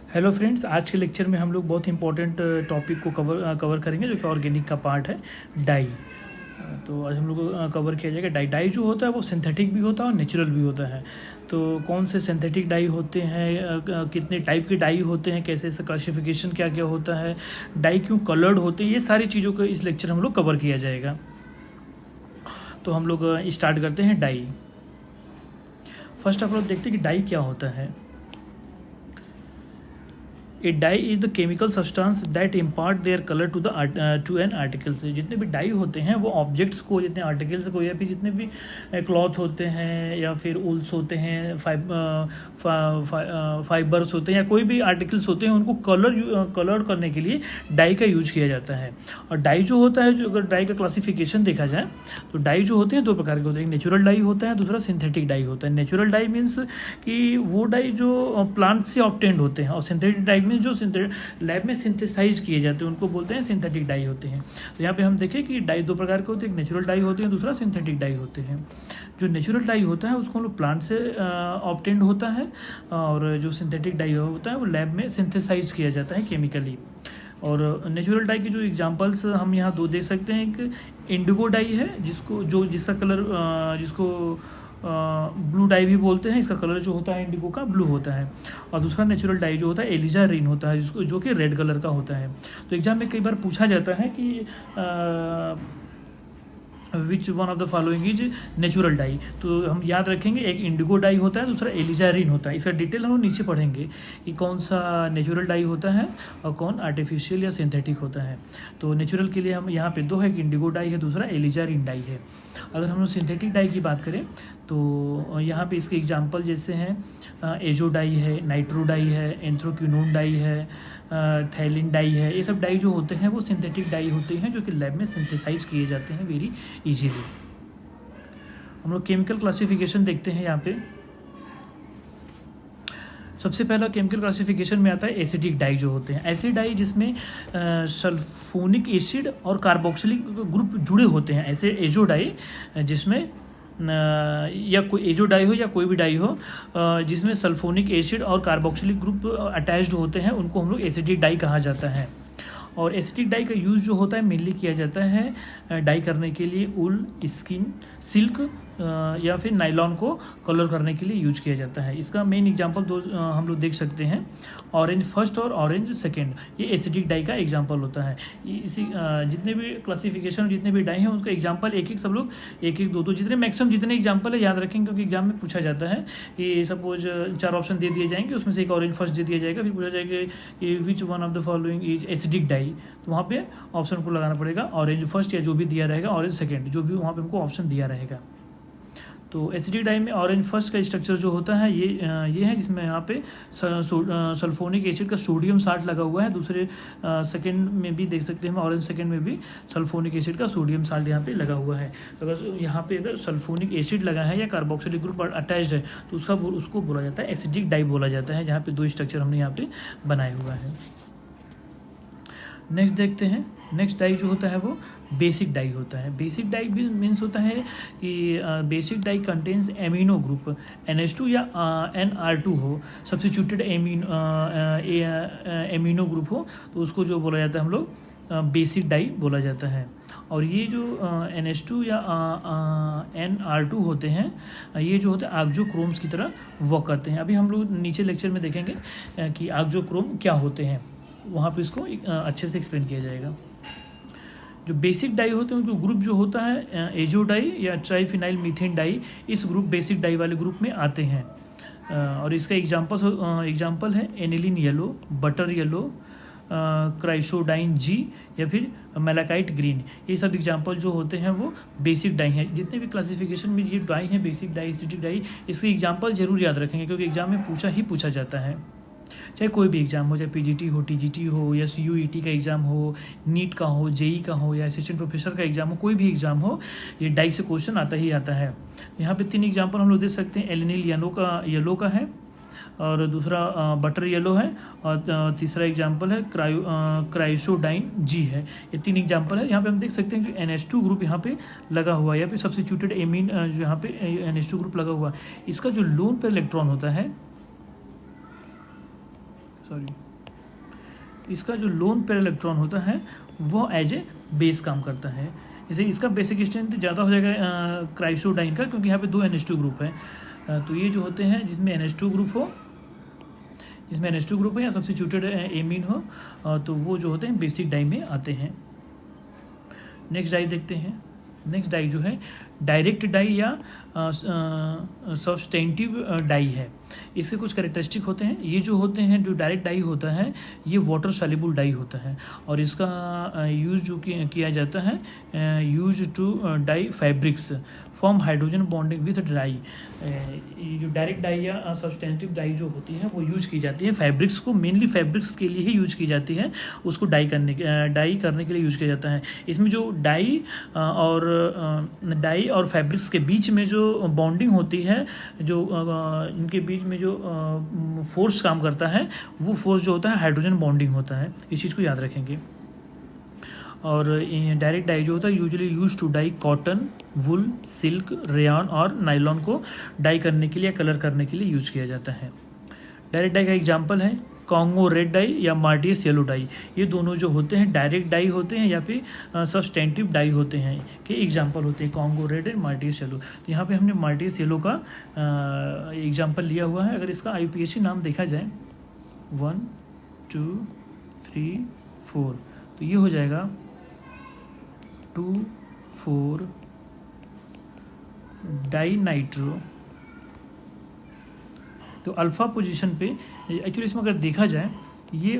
Hello friends, आज के lecture में हम लोग बहुत इंपॉर्टेंट टॉपिक को कवर करेंगे जो कि ऑर्गेनिक का पार्ट है, डाई। तो आज हम लोग को कवर किया जाएगा डाई। डाई जो होता है वो सिंथेटिक भी होता है और नेचुरल भी होता है। तो कौन से सिंथेटिक डाई होते हैं, कितने टाइप के डाई होते हैं, कैसे इसका क्लासिफिकेशन क्या क्या होता है, डाई क्यों कलर्ड होते हैं, ये सारी चीज़ों को इस लेक्चर हम लोग कवर किया जाएगा। तो हम लोग स्टार्ट करते हैं डाई। फर्स्ट ऑफ ऑल देखते हैं कि डाई क्या होता है। A dye is the chemical substance that impart their colour to an article. से जितने भी डाई होते हैं वो ऑब्जेक्ट्स को, जितने आर्टिकल्स को, या फिर जितने भी क्लॉथ होते हैं या फिर उल्स होते हैं, फाइबर्स होते हैं या कोई भी आर्टिकल्स होते हैं, उनको कलर करने के लिए डाई का यूज किया जाता है। और डाई जो होता है, जो अगर डाई का क्लासिफिकेशन देखा जाए तो डाई जो होते हैं दो प्रकार के होते हैं। नेचुरल डाई होता है, दूसरा सिंथेटिक डाई होता है। नेचुरल डाई मीन्स कि वो डाई जो प्लांट से ऑब्टेंड होते हैं, और सिंथेटिक डाई में जो लैब में सिंथेसाइज किए जाते हैं उनको बोलते हैं सिंथेटिक डाई होते हैं। तो यहाँ पे हम देखें कि डाई दो प्रकार के होते हैं, एक नेचुरल डाई होते हैं, दूसरा सिंथेटिक डाई होते हैं। जो नेचुरल डाई होता है उसको हम लोग प्लांट से ऑब्टेंड होता है, और जो सिंथेटिक डाई होता है वो लैब में सिंथेसाइज किया जाता है केमिकली। और नेचुरल डाई की जो एग्जांपल्स हम यहाँ दो देख सकते हैं, एक इंडिगो डाई है जिसका कलर जिसको ब्लू डाई भी बोलते हैं। इसका कलर जो होता है इंडिगो का ब्लू होता है। और दूसरा नेचुरल डाई जो होता है एलिजारीन होता है, जिसको जो कि रेड कलर का होता है। तो एग्जाम में कई बार पूछा जाता है कि which one of the following is natural die. तो हम याद रखेंगे, एक इंडिगो डाई होता है, दूसरा एलिजारीन होता है। इसका डिटेल हम लोग नीचे पढ़ेंगे कि कौन सा नेचुरल डाई होता है और कौन आर्टिफिशियल या सिंथेटिक होता है। तो नेचुरल के लिए हम यहाँ पे दो है, एक इंडिगो डाई है, दूसरा एलिजारीन डाई है। अगर हम लोग सिंथेटिक डाई की बात करें तो यहाँ पे इसके एग्जाम्पल जैसे हैं एजो डाई है, नाइट्रो डाई है, एंथ्रोक्विनोन डाई है, थैलिन डाई है। ये सब डाई जो होते हैं वो सिंथेटिक डाई होते हैं, जो कि लैब में सिंथेसाइज किए जाते हैं वेरी इजीली। हम लोग केमिकल क्लासिफिकेशन देखते हैं यहाँ पे। सबसे पहला केमिकल क्लासिफिकेशन में आता है एसिडिक डाई जो होते हैं। ऐसे डाई जिसमें सल्फोनिक एसिड और कार्बोक्सिलिक ग्रुप जुड़े होते हैं, ऐसे एजो डाई जिसमें या कोई एजो डाई हो या कोई भी डाई हो जिसमें सल्फोनिक एसिड और कार्बोक्सिलिक ग्रुप अटैच्ड होते हैं, उनको हम लोग एसिडिक डाई कहा जाता है। और एसिडिक डाई का यूज़ जो होता है मेनली किया जाता है डाई करने के लिए ऊल, स्किन, सिल्क या फिर नायलॉन को कलर करने के लिए यूज किया जाता है। इसका मेन एग्जांपल दो हम लोग देख सकते हैं, ऑरेंज फर्स्ट और ऑरेंज सेकेंड। ये एसिडिक डाई का एग्जांपल होता है। इसी जितने भी क्लासिफिकेशन, जितने भी डाई हैं उसका एग्जांपल एक एक सब लोग एक एक दो दो जितने मैक्सिमम जितने एग्जांपल है याद रखेंगे, क्योंकि एग्जाम में पूछा जाता है कि सपोज 4 ऑप्शन दे दिए जाएंगे, उसमें से एक ऑरेंज फर्स्ट दे दिया जाएगा, फिर पूछा जाएगा कि which one of the following is acidic dye. तो वहाँ पे ऑप्शन को लगाना पड़ेगा ऑरेंज फर्स्ट या जो भी दिया रहेगा, ऑरेंज सेकेंड जो भी वहाँ पे हमको ऑप्शन दिया रहेगा। तो एसिडिक डाई में ऑरेंज फर्स्ट का स्ट्रक्चर जो होता है ये है, जिसमें यहाँ पे सल्फोनिक एसिड का सोडियम साल्ट लगा हुआ है। दूसरे सेकंड में भी देख सकते हैं हम, ऑरेंज सेकंड में भी सल्फोनिक एसिड का सोडियम साल्ट यहाँ पे लगा हुआ है। अगर यहाँ पे अगर सल्फोनिक एसिड लगा है या कार्बोक्सिलिक ग्रुप अटैच्ड है तो उसको बोला जाता है एसिडिक डाई बोला जाता है, जहाँ पे दो स्ट्रक्चर हमने यहाँ पे बनाया हुआ है। नेक्स्ट देखते हैं, नेक्स्ट डाई जो होता है वो बेसिक डाई होता है। बेसिक डाई मीन्स होता है कि basic dye contains amino group NH2 या NR2 हो, सब्स्टिट्यूटेड एमिनो ग्रुप हो, तो उसको जो बोला जाता है हम लोग बेसिक डाई बोला जाता है। और ये जो NH2 या NR2 होते हैं, ये जो होते हैं आक्जोक्रोम्स की तरह वर्क करते हैं। अभी हम लोग नीचे लेक्चर में देखेंगे कि आक्जोक्रोम क्या होते हैं, वहाँ पे इसको अच्छे से एक्सप्लेन किया जाएगा। जो बेसिक डाई होते हैं उनको ग्रुप जो होता है एजो डाई या ट्राइफिनाइल मीथेन डाई, इस ग्रुप बेसिक डाई वाले ग्रुप में आते हैं। और इसका एग्जांपल है एनिलीन येलो, बटर येलो, क्राइसोडाइन जी या फिर मेलाकाइट ग्रीन। ये सब एग्जांपल जो होते हैं वो बेसिक डाई हैं। जितने भी क्लासिफिकेशन में ये डाई हैं, बेसिक डाई, एसिडिक डाई, इसके एग्जांपल जरूर याद रखेंगे, क्योंकि एग्जाम में पूछा जाता है। चाहे कोई भी एग्ज़ाम हो, चाहे PGT हो, TGT हो या CUET का एग्ज़ाम हो, नीट का हो, JEE का हो या असिस्टेंट प्रोफेसर का एग्ज़ाम हो, कोई भी एग्ज़ाम हो, ये डाई से क्वेश्चन आता ही आता है। यहाँ पे 3 एग्जाम्पल हम लोग देख सकते हैं। एलिनिल येलो का है, और दूसरा बटर येलो है, और तीसरा एग्जाम्पल है क्राइसोडाइन जी है। ये 3 एग्जाम्पल है। यहाँ पे हम देख सकते हैं कि NH2 ग्रुप यहाँ पे लगा हुआ है, यहाँ पे सब्स्टिट्यूटेड एमीन जो यहाँ पे NH2 ग्रुप लगा हुआ है। इसका जो लोन पर इलेक्ट्रॉन होता है, सॉरी, इसका जो लोन पेयर इलेक्ट्रॉन होता है वो एज ए बेस काम करता है। जैसे इसका बेसिक स्ट्रेंथ ज़्यादा हो जाएगा क्राइसोडाइन का, क्योंकि यहाँ पे 2 NH2 ग्रुप है। तो ये जो होते हैं जिसमें NH2 ग्रुप हो, या सब्स्टिट्यूटेड एमीन हो, तो वो जो होते हैं बेसिक डाई में आते हैं। नेक्स्ट डाई देखते हैं। नेक्स्ट डाई जो है डायरेक्ट डाई या सब्सटेंटिव डाई है। इसके कुछ कैरेक्टरिस्टिक होते हैं। ये जो होते हैं, जो डायरेक्ट डाई होता है ये वाटर सॉल्युबल डाई होता है, और इसका यूज जो किया जाता है use to dye fabrics form hydrogen bonding with dye. ये जो डायरेक्ट डाई या सब्सटेंटिव डाई जो होती है वो यूज की जाती है फैब्रिक्स को, मेनली फैब्रिक्स के लिए ही यूज की जाती है, उसको डाई करने के लिए यूज किया जाता है। इसमें जो डाई और फैब्रिक्स के बीच में जो बॉन्डिंग होती है, जो इनके बीच में जो फोर्स काम करता है, वो फोर्स जो होता है हाइड्रोजन बॉन्डिंग होता है। इस चीज़ को याद रखेंगे। और डायरेक्ट डाई जो होता है usually use to dye cotton, wool, silk, rayon और नायलॉन को डाई करने के लिए, कलर करने के लिए यूज किया जाता है। डायरेक्ट डाई का एग्जांपल है कॉन्गो रेड डाई या मार्टियस येलो डाई। ये दोनों जो होते हैं डायरेक्ट डाई होते हैं या फिर सब्सटेंटिव डाई होते हैं के एग्जांपल होते हैं Congo red and martyrs yellow. तो यहाँ पे हमने मार्टियस येलो का एग्जांपल लिया हुआ है। अगर इसका IUPAC नाम देखा जाए 1 2 3 4, तो ये हो जाएगा 2 4 डाई नाइट्रो। तो अल्फ़ा पोजीशन पे एक्चुअली इसमें अगर देखा जाए ये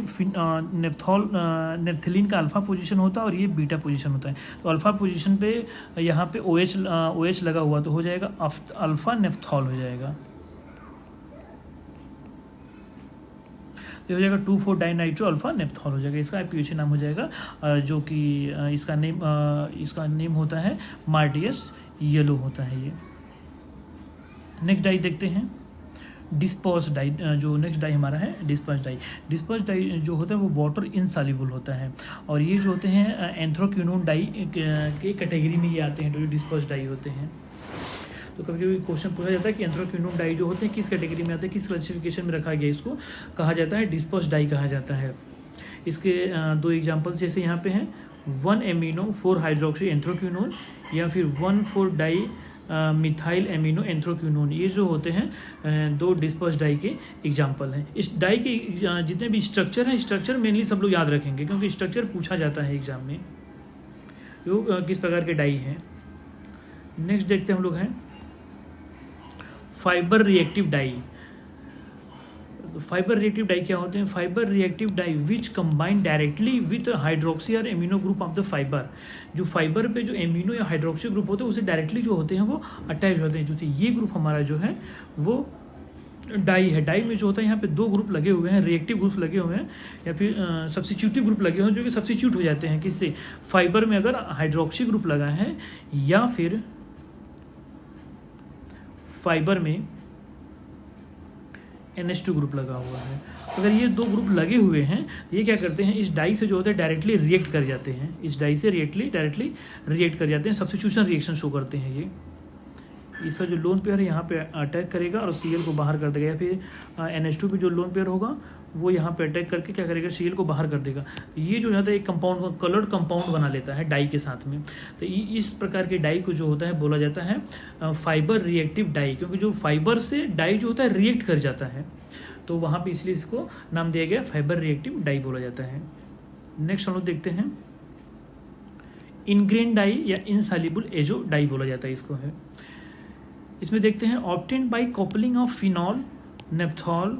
नेप्थलीन का अल्फ़ा पोजीशन होता है और ये बीटा पोजीशन होता है। तो अल्फ़ा पोजीशन पे यहाँ पे OH लगा हुआ, तो हो जाएगा अल्फ़ा नेप्थॉल हो जाएगा। ये हो जाएगा 2 4 डाई नाइट्रो अल्फ़ा नेप्थॉल हो जाएगा। इसका IUPAC नाम हो जाएगा, जो कि इसका नेम होता है मार्टियस येलो होता है ये। नेक्स्ट डाई देखते हैं डिस्पर्स डाई। जो नेक्स्ट डाई हमारा है डिस्पर्स डाई जो होता है वो वाटर इनसॉल्युबल होता है, और ये जो होते हैं एंथ्राक्विनोन डाई के कैटेगरी में ये आते हैं, जो डिस्पर्स डाई होते हैं। तो कभी कभी क्वेश्चन पूछा जाता है कि एंथ्राक्विनोन डाई जो होते हैं किस कैटेगरी में आते हैं, किस क्लासिफिकेशन में रखा गया, इसको कहा जाता है डिस्पर्स डाई कहा जाता है। इसके 2 एग्जाम्पल्स जैसे यहाँ पे हैं 1 एमिनो 4 हाइड्रोक्सी एंथ्राक्विनोन या फिर 1 4 डाई मिथाइल एमिनो एंथ्राक्विनोन। ये जो होते हैं 2 डिस्पर्स डाई के एग्जाम्पल हैं। इस डाई के जितने भी स्ट्रक्चर हैं, स्ट्रक्चर मेनली सब लोग याद रखेंगे क्योंकि स्ट्रक्चर पूछा जाता है एग्जाम में, वो किस प्रकार के डाई हैं। नेक्स्ट देखते हैं हम लोग हैं fibre reactive dye. Fibre reactive dye क्या होते हैं? Fibre reactive dye which combine directly with hydroxy और amino group of the fibre. जो फाइबर पे जो एमिनो या हाइड्रोक्सी ग्रुप होते हैं उसे डायरेक्टली जो होते हैं वो अटैच होते हैं। जो ये ग्रुप हमारा जो है वो डाई है। डाई में जो होता है यहाँ पे 2 ग्रुप लगे हुए हैं, रिएक्टिव ग्रुप लगे हुए हैं या फिर सब्स्टिट्यूटिव ग्रुप लगे हुए हैं, जो कि सब्स्टिट्यूट हो जाते हैं किससे? फाइबर में अगर हाइड्रोक्सी ग्रुप लगा है या फिर फाइबर में NH2 ग्रुप लगा हुआ है। अगर ये 2 ग्रुप लगे हुए हैं, ये क्या करते हैं, इस डाई से जो होता है डायरेक्टली रिएक्ट कर जाते हैं। इस डाई से डायरेक्टली रिएक्ट कर जाते हैं, सब्स्टिट्यूशन रिएक्शन शो करते हैं। ये इसका जो लोन पेयर है यहाँ पे अटैक करेगा और Cl को बाहर कर देगा, या फिर NH2 पे जो लोन पेयर होगा वो यहाँ पे अटैक करके क्या करेगा, Cl को बाहर कर देगा। ये जो होता है एक कंपाउंड, कलर्ड कंपाउंड बना लेता है डाई के साथ में। तो इस प्रकार के डाई को जो होता है बोला जाता है फाइबर रिएक्टिव डाई, क्योंकि जो फाइबर से डाई जो होता है रिएक्ट कर जाता है, तो वहाँ पे इसलिए इसको नाम दिया गया फाइबर रिएक्टिव डाई बोला जाता है। नेक्स्ट हम लोग देखते हैं इनग्रेन डाई या इनसॉल्युबल एजो डाई बोला जाता है इसको है। इसमें देखते हैं obtained by coupling of phenol, naphthol,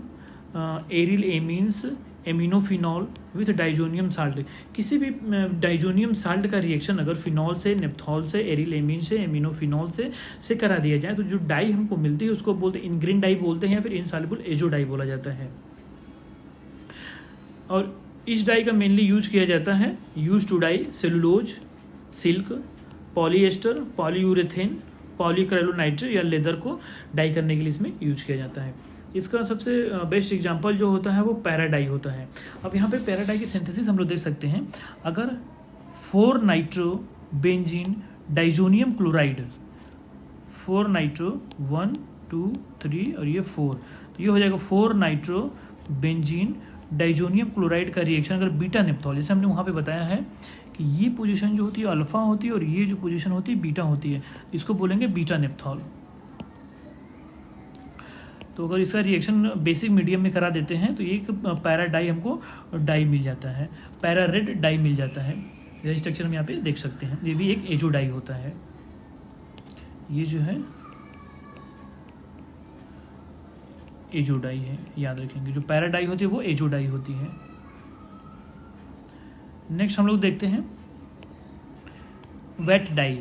aryl amines, aminophenol with diazonium salt. किसी भी डाइजोनियम साल्ट का रिएक्शन अगर फिनॉल से, नेफ्थॉल से, एरिल एमीन से, एमिनोफिनॉल से करा दिया जाए तो जो डाई हमको मिलती है उसको बोलते हैं इनग्रेन डाई बोलते हैं या फिर इनसॉल्युबल एजो डाई बोला जाता है। और इस डाई का मेनली यूज किया जाता है use to dye cellulose, silk, polyester, polyurethane, polyacrylonitrate या लेदर को डाई करने के लिए इसमें यूज किया जाता है। इसका सबसे बेस्ट एग्जांपल जो होता है वो पैराडाई होता है। अब यहाँ पे पैराडाई की सिंथेसिस हम लोग देख सकते हैं। अगर 4 nitro benzene diazonium chloride, 4 nitro 1 2 3 और ये 4, तो ये हो जाएगा 4 नाइट्रो बेंजीन डाइजोनियम क्लोराइड का रिएक्शन अगर बीटा नेप्थॉल, जैसे हमने वहाँ पे बताया है कि ये पोजीशन जो होती है अल्फा होती है और ये जो पोजीशन होती है बीटा होती है, इसको बोलेंगे बीटा नेप्थॉल। तो अगर इसका रिएक्शन बेसिक मीडियम में करा देते हैं तो ये एक पैरा डाई हमको डाई मिल जाता है, पैरा रेड डाई मिल जाता है। यह स्ट्रक्चर हम यहाँ पे देख सकते हैं, ये भी एक एजो डाई होता है। ये जो है एजो डाई है, याद रखेंगे। जो पैरा डाई होती है वो एजो डाई होती है। नेक्स्ट हम लोग देखते हैं vat dye,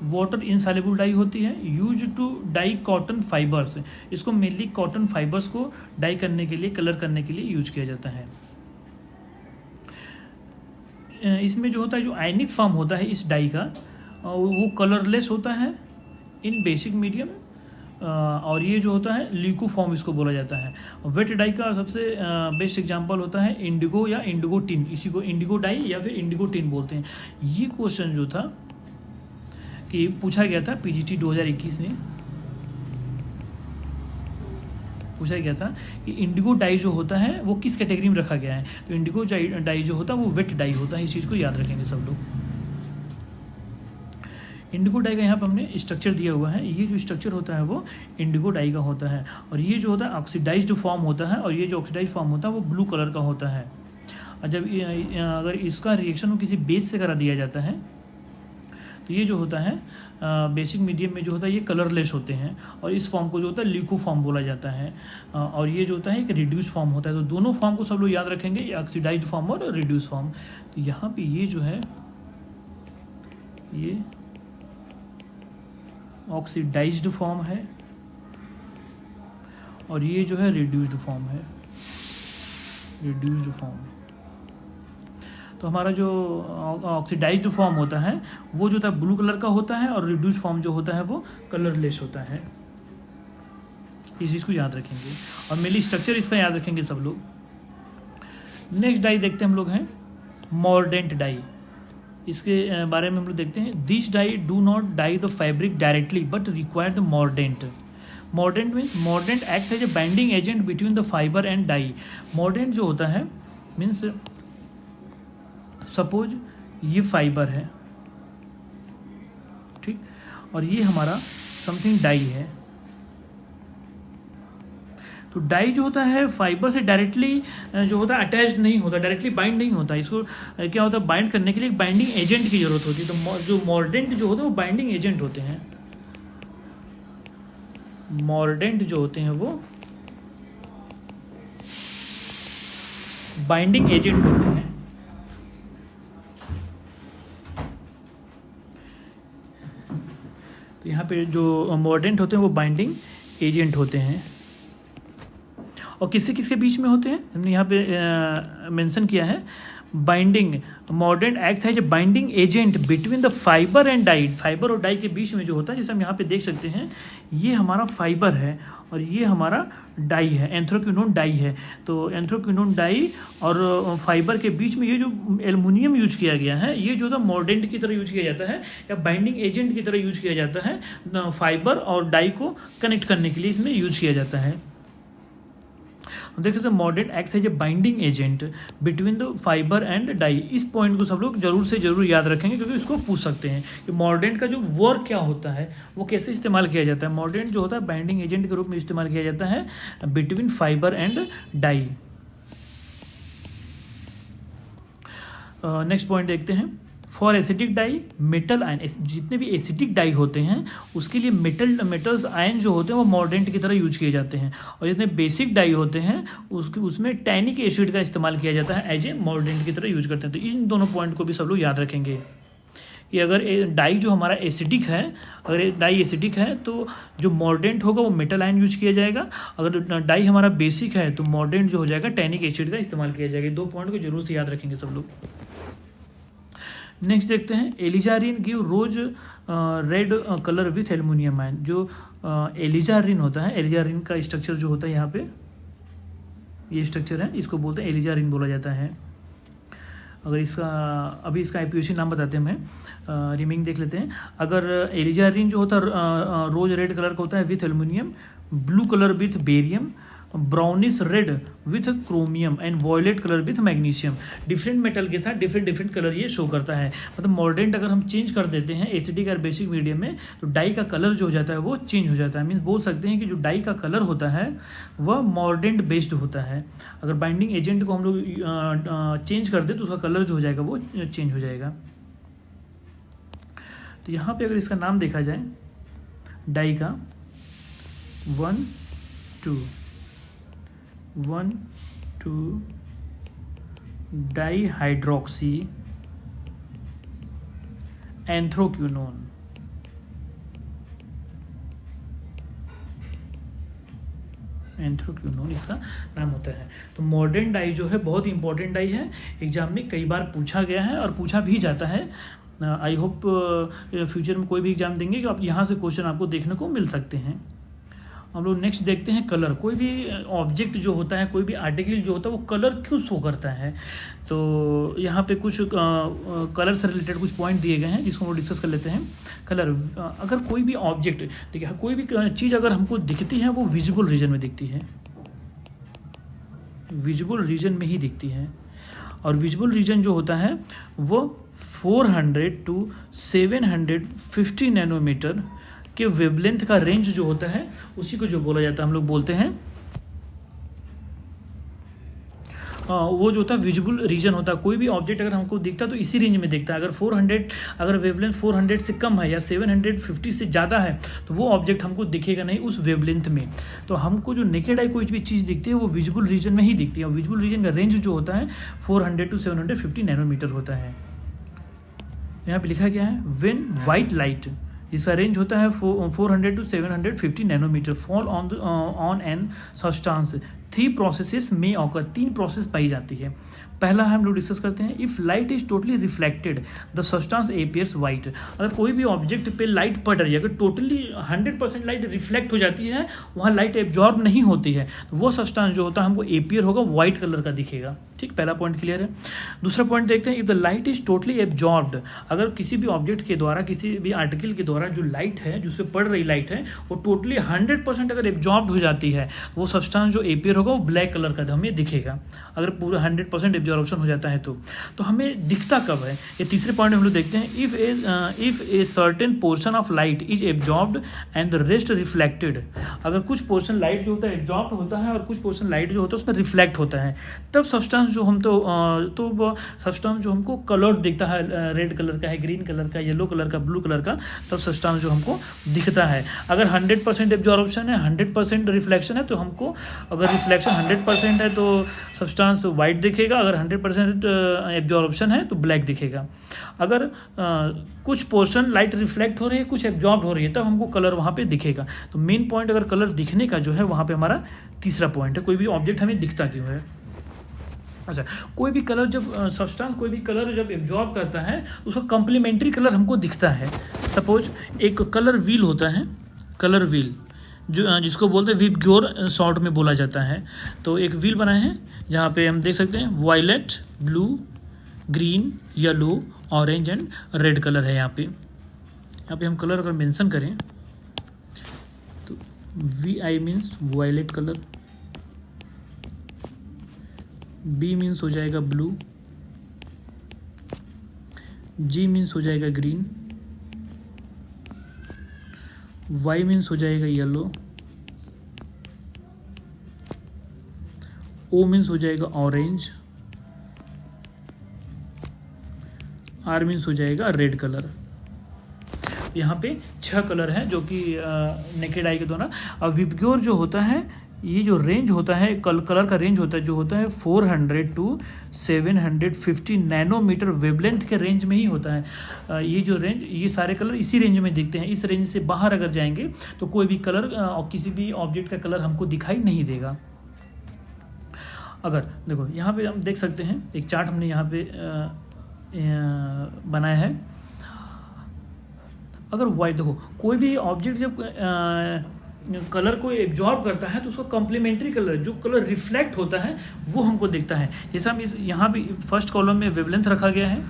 water insoluble dye होती है, use to dye cotton fibres. इसको मेनली कॉटन फाइबर्स को डाई करने के लिए, कलर करने के लिए यूज किया जाता है। इसमें जो होता है, जो आयनिक फॉर्म होता है इस डाई का, वो कलरलेस होता है इन बेसिक मीडियम, और ये जो होता है ल्यूको फॉर्म इसको बोला जाता है। वेट डाई का सबसे बेस्ट एग्जांपल होता है इंडिगो या इंडिगो टिन, इसी को इंडिगो डाई या फिर इंडिगो टिन बोलते हैं। ये क्वेश्चन जो था कि पूछा गया था पीजीटी 2021 में, पूछा गया था कि इंडिगो डाई जो होता है वो किस कैटेगरी में रखा गया है। तो इंडिगो डाई जो होता है वो वेट डाई होता है, इस चीज़ को याद रखेंगे सब लोग। इंडिगो डाई का यहाँ पर हमने स्ट्रक्चर दिया हुआ है, ये जो स्ट्रक्चर होता है वो इंडिगो डाई का होता है। और ये जो होता है ऑक्सीडाइज्ड फॉर्म होता है, और ये जो ऑक्सीडाइज्ड फॉर्म होता है वो ब्लू कलर का होता है। और जब अगर इसका रिएक्शन किसी बेस से करा दिया जाता है तो ये जो होता है बेसिक मीडियम में जो होता है ये कलरलेस होते हैं, और इस फॉर्म को जो होता है ल्यूको फॉर्म बोला जाता है। और ये जो होता है एक रिड्यूस फॉर्म होता है। तो दोनों फॉर्म को सब लोग याद रखेंगे, ये ऑक्सीडाइज्ड फॉर्म और रिड्यूस फॉर्म। तो यहाँ पे ये जो है ये ऑक्सीडाइज्ड फॉर्म है और ये जो है रिड्यूस्ड फॉर्म है, रिड्यूस्ड फॉर्म। तो हमारा जो ऑक्सीडाइज्ड फॉर्म होता है वो जो होता है ब्लू कलर का होता है, और रिड्यूस्ड फॉर्म जो होता है वो कलरलेस होता है। इस चीज़ को याद रखेंगे और मेनली स्ट्रक्चर इसका याद रखेंगे सब लोग। नेक्स्ट डाई देखते हैं हम लोग हैं मॉर्डेंट डाई। इसके बारे में हम लोग देखते हैं। This dye do not dye the fabric directly but require the mordant. Mordant means mordant act as a binding agent between the fibre and dye. Mordant जो होता है मीन्स सपोज ये फाइबर है, ठीक, और ये हमारा समथिंग डाई है। तो डाई जो होता है फाइबर से डायरेक्टली जो होता है अटैच नहीं होता, डायरेक्टली बाइंड नहीं होता। इसको क्या होता है, बाइंड करने के लिए एक बाइंडिंग एजेंट की जरूरत होती है। तो जो मॉर्डेंट जो होते हैं वो बाइंडिंग एजेंट होते हैं। मॉर्डेंट जो होते हैं वो बाइंडिंग एजेंट होते हैं। तो यहाँ पे जो मॉर्डेंट होते हैं वो बाइंडिंग एजेंट होते हैं। और किससे किसके बीच में होते हैं, हमने यहाँ पे मेंशन किया है बाइंडिंग। मॉर्डेंट एक्ट है जो binding agent between the fibre and dye. Fibre और डाई के बीच में जो होता है, जैसे हम यहाँ पे देख सकते हैं, ये हमारा फाइबर है और ये हमारा डाई है, एंथ्राक्विनोन डाई है। तो एंथ्राक्विनोन डाई और फाइबर के बीच में ये जो एल्युमिनियम यूज किया गया है, ये जो था मॉर्डेंट की तरह यूज किया जाता है या बाइंडिंग एजेंट की तरह यूज किया जाता है। फाइबर और डाई को कनेक्ट करने के लिए इसमें यूज किया जाता है। देख सकते हैं mordant acts as a binding agent between the fibre and dye. इस पॉइंट को सब लोग जरूर से जरूर याद रखेंगे, क्योंकि इसको पूछ सकते हैं कि मॉर्डेंट का जो वर्क क्या होता है, वो कैसे इस्तेमाल किया जाता है। मॉर्डेंट जो होता है बाइंडिंग एजेंट के रूप में इस्तेमाल किया जाता है between fibre and dye. Next point देखते हैं। For acidic dye metal ion, जितने भी एसिडिक डाई होते हैं उसके लिए मेटल्स आयन जो होते हैं वो मॉर्डेंट की तरह यूज किए जाते हैं। और जितने बेसिक डाई होते हैं उसमें टैनिक एसिड का इस्तेमाल किया जाता है, एज ए मॉर्डेंट की तरह यूज करते हैं। तो इन दोनों पॉइंट को भी सब लोग याद रखेंगे कि अगर डाई जो हमारा एसिडिक है, अगर डाई एसिडिक है तो जो मॉर्डेंट होगा वो मेटल आयन यूज किया जाएगा। अगर डाई हमारा बेसिक है तो मॉर्डेंट जो हो जाएगा टैनिक एसिड का इस्तेमाल किया जाएगा। दो पॉइंट को जरूर से याद रखेंगे सब लोग। नेक्स्ट देखते हैं alizarin give rose red colour with aluminium ion. जो एलिजारिन होता है, एलिजारिन का स्ट्रक्चर जो होता है यहाँ पे ये स्ट्रक्चर है, इसको बोलते हैं एलिजारिन बोला जाता है। अगर इसका अभी इसका आईपीओसी नाम बताते हैं, हमें रिमिंग देख लेते हैं। अगर एलिजारिन जो होता है रोज रेड कलर का होता है with aluminium, blue colour with barium, brownish red with chromium and violet colour with magnesium. Different metal के साथ डिफरेंट डिफरेंट कलर ये शो करता है। मतलब मॉर्डेंट अगर हम चेंज कर देते हैं एसिडिक और बेसिक मीडियम में तो डाई का कलर जो हो जाता है वो चेंज हो जाता है। मीन्स बोल सकते हैं कि जो डाई का कलर होता है वह मॉर्डेंट बेस्ड होता है। अगर बाइंडिंग एजेंट को हम लोग चेंज कर दें तो उसका कलर जो हो जाएगा वो चेंज हो जाएगा। तो यहाँ पे अगर इसका नाम देखा जाए डाई का 1,2 डाई हाइड्रोक्सी एंथ्रोक्विनोन। एंथ्रोक्विनोन इसका नाम होता है। तो मॉडर्न डाई जो है बहुत इंपॉर्टेंट डाई है, एग्जाम में कई बार पूछा गया है और पूछा भी जाता है। आई होप फ्यूचर में कोई भी एग्जाम देंगे कि आप यहाँ से क्वेश्चन आपको देखने को मिल सकते हैं। हम लोग नेक्स्ट देखते हैं कलर। कोई भी ऑब्जेक्ट जो होता है, कोई भी आर्टिकल जो होता है वो कलर क्यों शो करता है। तो यहाँ पे कुछ कलर से रिलेटेड कुछ पॉइंट दिए गए हैं जिसको हम डिस्कस कर लेते हैं। कलर, अगर कोई भी ऑब्जेक्ट देखिए, कोई भी चीज़ अगर हमको दिखती है वो विजिबल रीजन में दिखती है, विजिबल रीजन में ही दिखती है। और विजिबल रीजन जो होता है वो 400 to 750 नैनोमीटर के वेवलेंथ का रेंज जो होता है उसी को जो बोला जाता है, हम लोग बोलते हैं वो जो होता है विजिबल रीजन होता है। कोई भी ऑब्जेक्ट अगर हमको दिखता है तो इसी रेंज में दिखता है। अगर 400 अगर वेवलेंथ 400 से कम है या 750 से ज़्यादा है तो वो ऑब्जेक्ट हमको दिखेगा नहीं उस वेवलेंथ में। तो हमको जो नेकेड आई कोई भी चीज़ दिखती है वो विजिबल रीजन में ही दिखती है। और विजिबल रीजन का रेंज जो होता है 400 to 750 नैनोमीटर होता है। यहाँ पे लिखा गया है व्हेन वाइट लाइट, इसका रेंज होता है 400 to 750 nanometre fall on an substance. 3 processes में ऑकर, 3 प्रोसेस पाई जाती है। पहला हम लोग डिस्कस करते हैं if light is totally reflected the substance appears white. अगर कोई भी ऑब्जेक्ट पे लाइट पड़ रही है, अगर टोटली 100% लाइट रिफ्लेक्ट हो जाती है, वहाँ लाइट एब्जॉर्ब नहीं होती है, तो वो सब्सटेंस जो होता है हमको एपियर होगा, वाइट कलर का दिखेगा। ठीक, पहला पॉइंट क्लियर है। दूसरा पॉइंट देखते हैं if the light is totally absorbed. अगर किसी भी ऑब्जेक्ट के द्वारा, किसी भी आर्टिकल के द्वारा जो लाइट है, जिस पे पड़ रही लाइट है, वो टोटली 100% अगर एब्जॉर्ब्ड हो जाती है, वो सब्सटेंस जो एपियर होगा वो ब्लैक कलर का हमें दिखेगा। अगर पूरा 100% एब्जॉर्प्शन हो जाता है तो हमें दिखता कब है, ये तीसरे पॉइंट में हम लोग देखते हैं if a certain portion of light is absorbed and the rest reflected. अगर कुछ पोर्शन लाइट जो होता है एब्जॉर्ब होता है और कुछ पोर्शन लाइट जो होता है उसमें रिफ्लेक्ट होता है, तब सब्सटेंस जो हम तो सब्सटेंस जो हमको कलर्ड दिखता है, रेड कलर का है, ग्रीन कलर का, येलो कलर का, ब्लू कलर का, तब सब्सटेंस जो हमको दिखता है। अगर 100% एब्जॉर्प्शन है, 100% रिफ्लेक्शन है, तो हमको, अगर रिफ्लेक्शन 100% है तो सब्सटेंस वाइट दिखेगा, अगर 100% एब्जॉर्प्शन है तो ब्लैक दिखेगा। अगर कुछ पोर्शन लाइट रिफ्लेक्ट हो रही है, कुछ एब्जॉर्ब हो रही है, तब हमको कलर वहाँ पे दिखेगा। तो मेन पॉइंट अगर कलर दिखने का जो है वहाँ पे हमारा तीसरा पॉइंट है, कोई भी ऑब्जेक्ट हमें दिखता क्यों है। अच्छा, कोई भी कलर जब सब्सटेंस कोई भी कलर जब एब्जॉर्ब करता है उसका कम्प्लीमेंट्री कलर हमको दिखता है। सपोज एक कलर व्हील होता है, कलर व्हील जो जिसको बोलते हैं विबग्योर शॉर्ट में बोला जाता है। तो एक व्हील बनाए हैं जहाँ पे हम देख सकते हैं violet, blue, green, yellow, orange and red colour है। यहाँ पे हम कलर अगर मेंशन करें तो VI means violet colour, B means हो जाएगा ब्लू, G मीन्स हो जाएगा ग्रीन, Y मीन्स हो जाएगा येलो, O मीन्स हो जाएगा ऑरेंज, R मीन्स हो जाएगा रेड कलर। यहाँ पे 6 कलर हैं जो कि नेकेड आई के द्वारा। और विबग्योर जो होता है, ये जो रेंज होता है, कलर का रेंज होता है जो होता है 400 to 750 नैनोमीटर वेवलेंथ के रेंज में ही होता है। ये जो रेंज, ये सारे कलर इसी रेंज में दिखते हैं। इस रेंज से बाहर अगर जाएंगे तो कोई भी कलर और किसी भी ऑब्जेक्ट का कलर हमको दिखाई नहीं देगा। अगर देखो यहाँ पे हम देख सकते हैं, एक चार्ट हमने यहाँ पे बनाया है। अगर वाइट, देखो कोई भी ऑब्जेक्ट जब कलर को एब्जॉर्ब करता है तो उसको कॉम्प्लीमेंट्री कलर, जो कलर रिफ्लेक्ट होता है वो हमको दिखता है। जैसे हम यहाँ पे फर्स्ट कॉलम में वेवलेंथ रखा गया है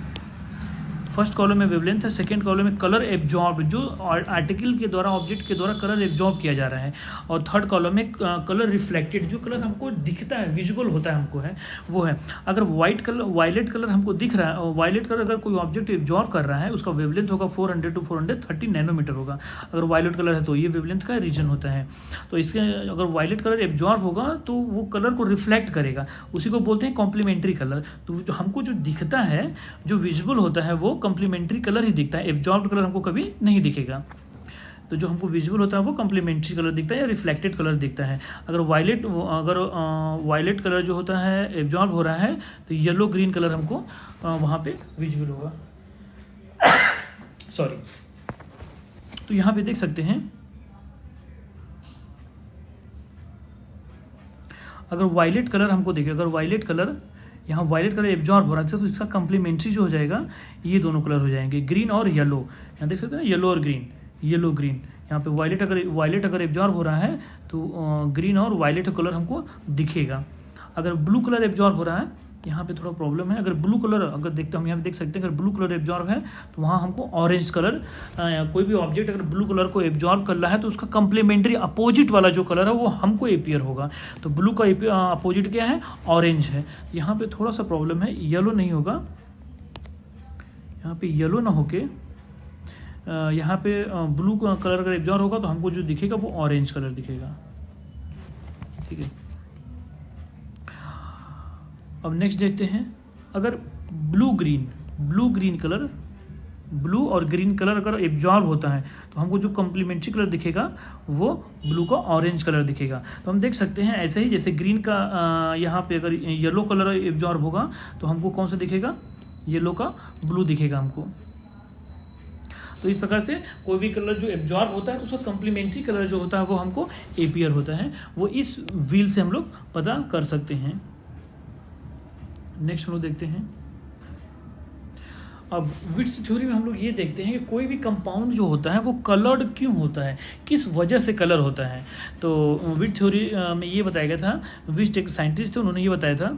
फर्स्ट कॉलम में वेवलेंथ है, सेकंड कॉलम में कलर एब्जॉर्ब, जो आर्टिकल के द्वारा, ऑब्जेक्ट के द्वारा कलर एब्जॉर्ब किया जा रहा है, और थर्ड कॉलम में कलर रिफ्लेक्टेड, जो कलर हमको दिखता है, विजुअल होता है हमको, है वो है। अगर वायलेट कलर हमको दिख रहा है, वायलेट कलर अगर कोई ऑब्जेक्ट एब्जॉर्ब कर रहा है, उसका वेवलेंथ होगा 400 to 430 नैनोमीटर होगा। अगर वायलेट कलर है तो ये वेवलेंथ का रीजन होता है। तो इसके अगर वायलेट कलर एब्जॉर्ब होगा तो वो कलर को रिफ्लेक्ट करेगा, उसी को बोलते हैं कॉम्प्लीमेंट्री कलर। तो जो हमको जो दिखता है, जो विजुअल होता है, वो कॉम्प्लीमेंट्री कलर ही दिखता है, एब्जॉर्ब कलर हमको कभी नहीं दिखेगा। तो जो हमको विजुअल होता है वो कॉम्प्लीमेंट्री कलर दिखता है या रिफ्लेक्टेड कलर दिखता है। अगर वायलेट कलर जो होता है एब्जॉर्ब हो रहा है तो येलो ग्रीन कलर हमको वहाँ पे विजुअल होगा। सॉरी। तो यहाँ पे देख सकते हैं, अगर वायलेट कलर हमको देखे, अगर वायलेट कलर यहाँ वायलेट कलर एब्जॉर्ब हो रहा है तो इसका कम्प्लीमेंट्री जो हो जाएगा, ये दोनों कलर हो जाएंगे, ग्रीन और येलो। यहाँ देख सकते हैं येलो और ग्रीन, येलो ग्रीन। यहाँ पे वायलेट अगर एब्जॉर्ब हो रहा है तो ग्रीन और वायलेट कलर हमको दिखेगा। अगर ब्लू कलर एब्जॉर्ब हो रहा है, यहाँ पे थोड़ा प्रॉब्लम है, अगर ब्लू कलर अगर देखते हम यहाँ पे देख सकते हैं, अगर ब्लू कलर एब्जॉर्ब है तो वहाँ हमको ऑरेंज कलर, कोई भी ऑब्जेक्ट अगर ब्लू कलर को एब्जॉर्ब कर रहा है तो उसका कंप्लीमेंट्री अपोजिट वाला जो कलर है वो हमको एपियर होगा। तो ब्लू का अपोजिट क्या है, ऑरेंज है। यहाँ पे थोड़ा सा प्रॉब्लम है, येलो नहीं होगा, यहाँ पे येलो ना होके यहाँ पे ब्लू कलर अगर एब्जॉर्ब होगा तो हमको जो दिखेगा वो ऑरेंज कलर दिखेगा। ठीक है, अब नेक्स्ट देखते हैं, अगर ब्लू ग्रीन कलर, ब्लू और ग्रीन कलर अगर एब्जॉर्ब होता है तो हमको जो कॉम्प्लीमेंट्री कलर दिखेगा वो ब्लू का ऑरेंज कलर दिखेगा। तो हम देख सकते हैं ऐसे ही, जैसे ग्रीन का यहाँ पे अगर येलो कलर एब्जॉर्ब होगा तो हमको कौन सा दिखेगा, येलो का ब्लू दिखेगा हमको। तो इस प्रकार से कोई भी कलर जो एब्जॉर्ब होता है तो उसका कॉम्प्लीमेंट्री कलर जो होता है वो हमको एपियर होता है, वो इस व्हील से हम लोग पता कर सकते हैं। नेक्स्ट हम लोग देखते हैं, अब विट्स थ्योरी में हम लोग ये देखते हैं कि कोई भी कंपाउंड जो होता है वो कलर्ड क्यों होता है, किस वजह से कलर होता है। तो विट्स थ्योरी में ये बताया गया था, विट्स एक साइंटिस्ट थे, उन्होंने ये बताया था,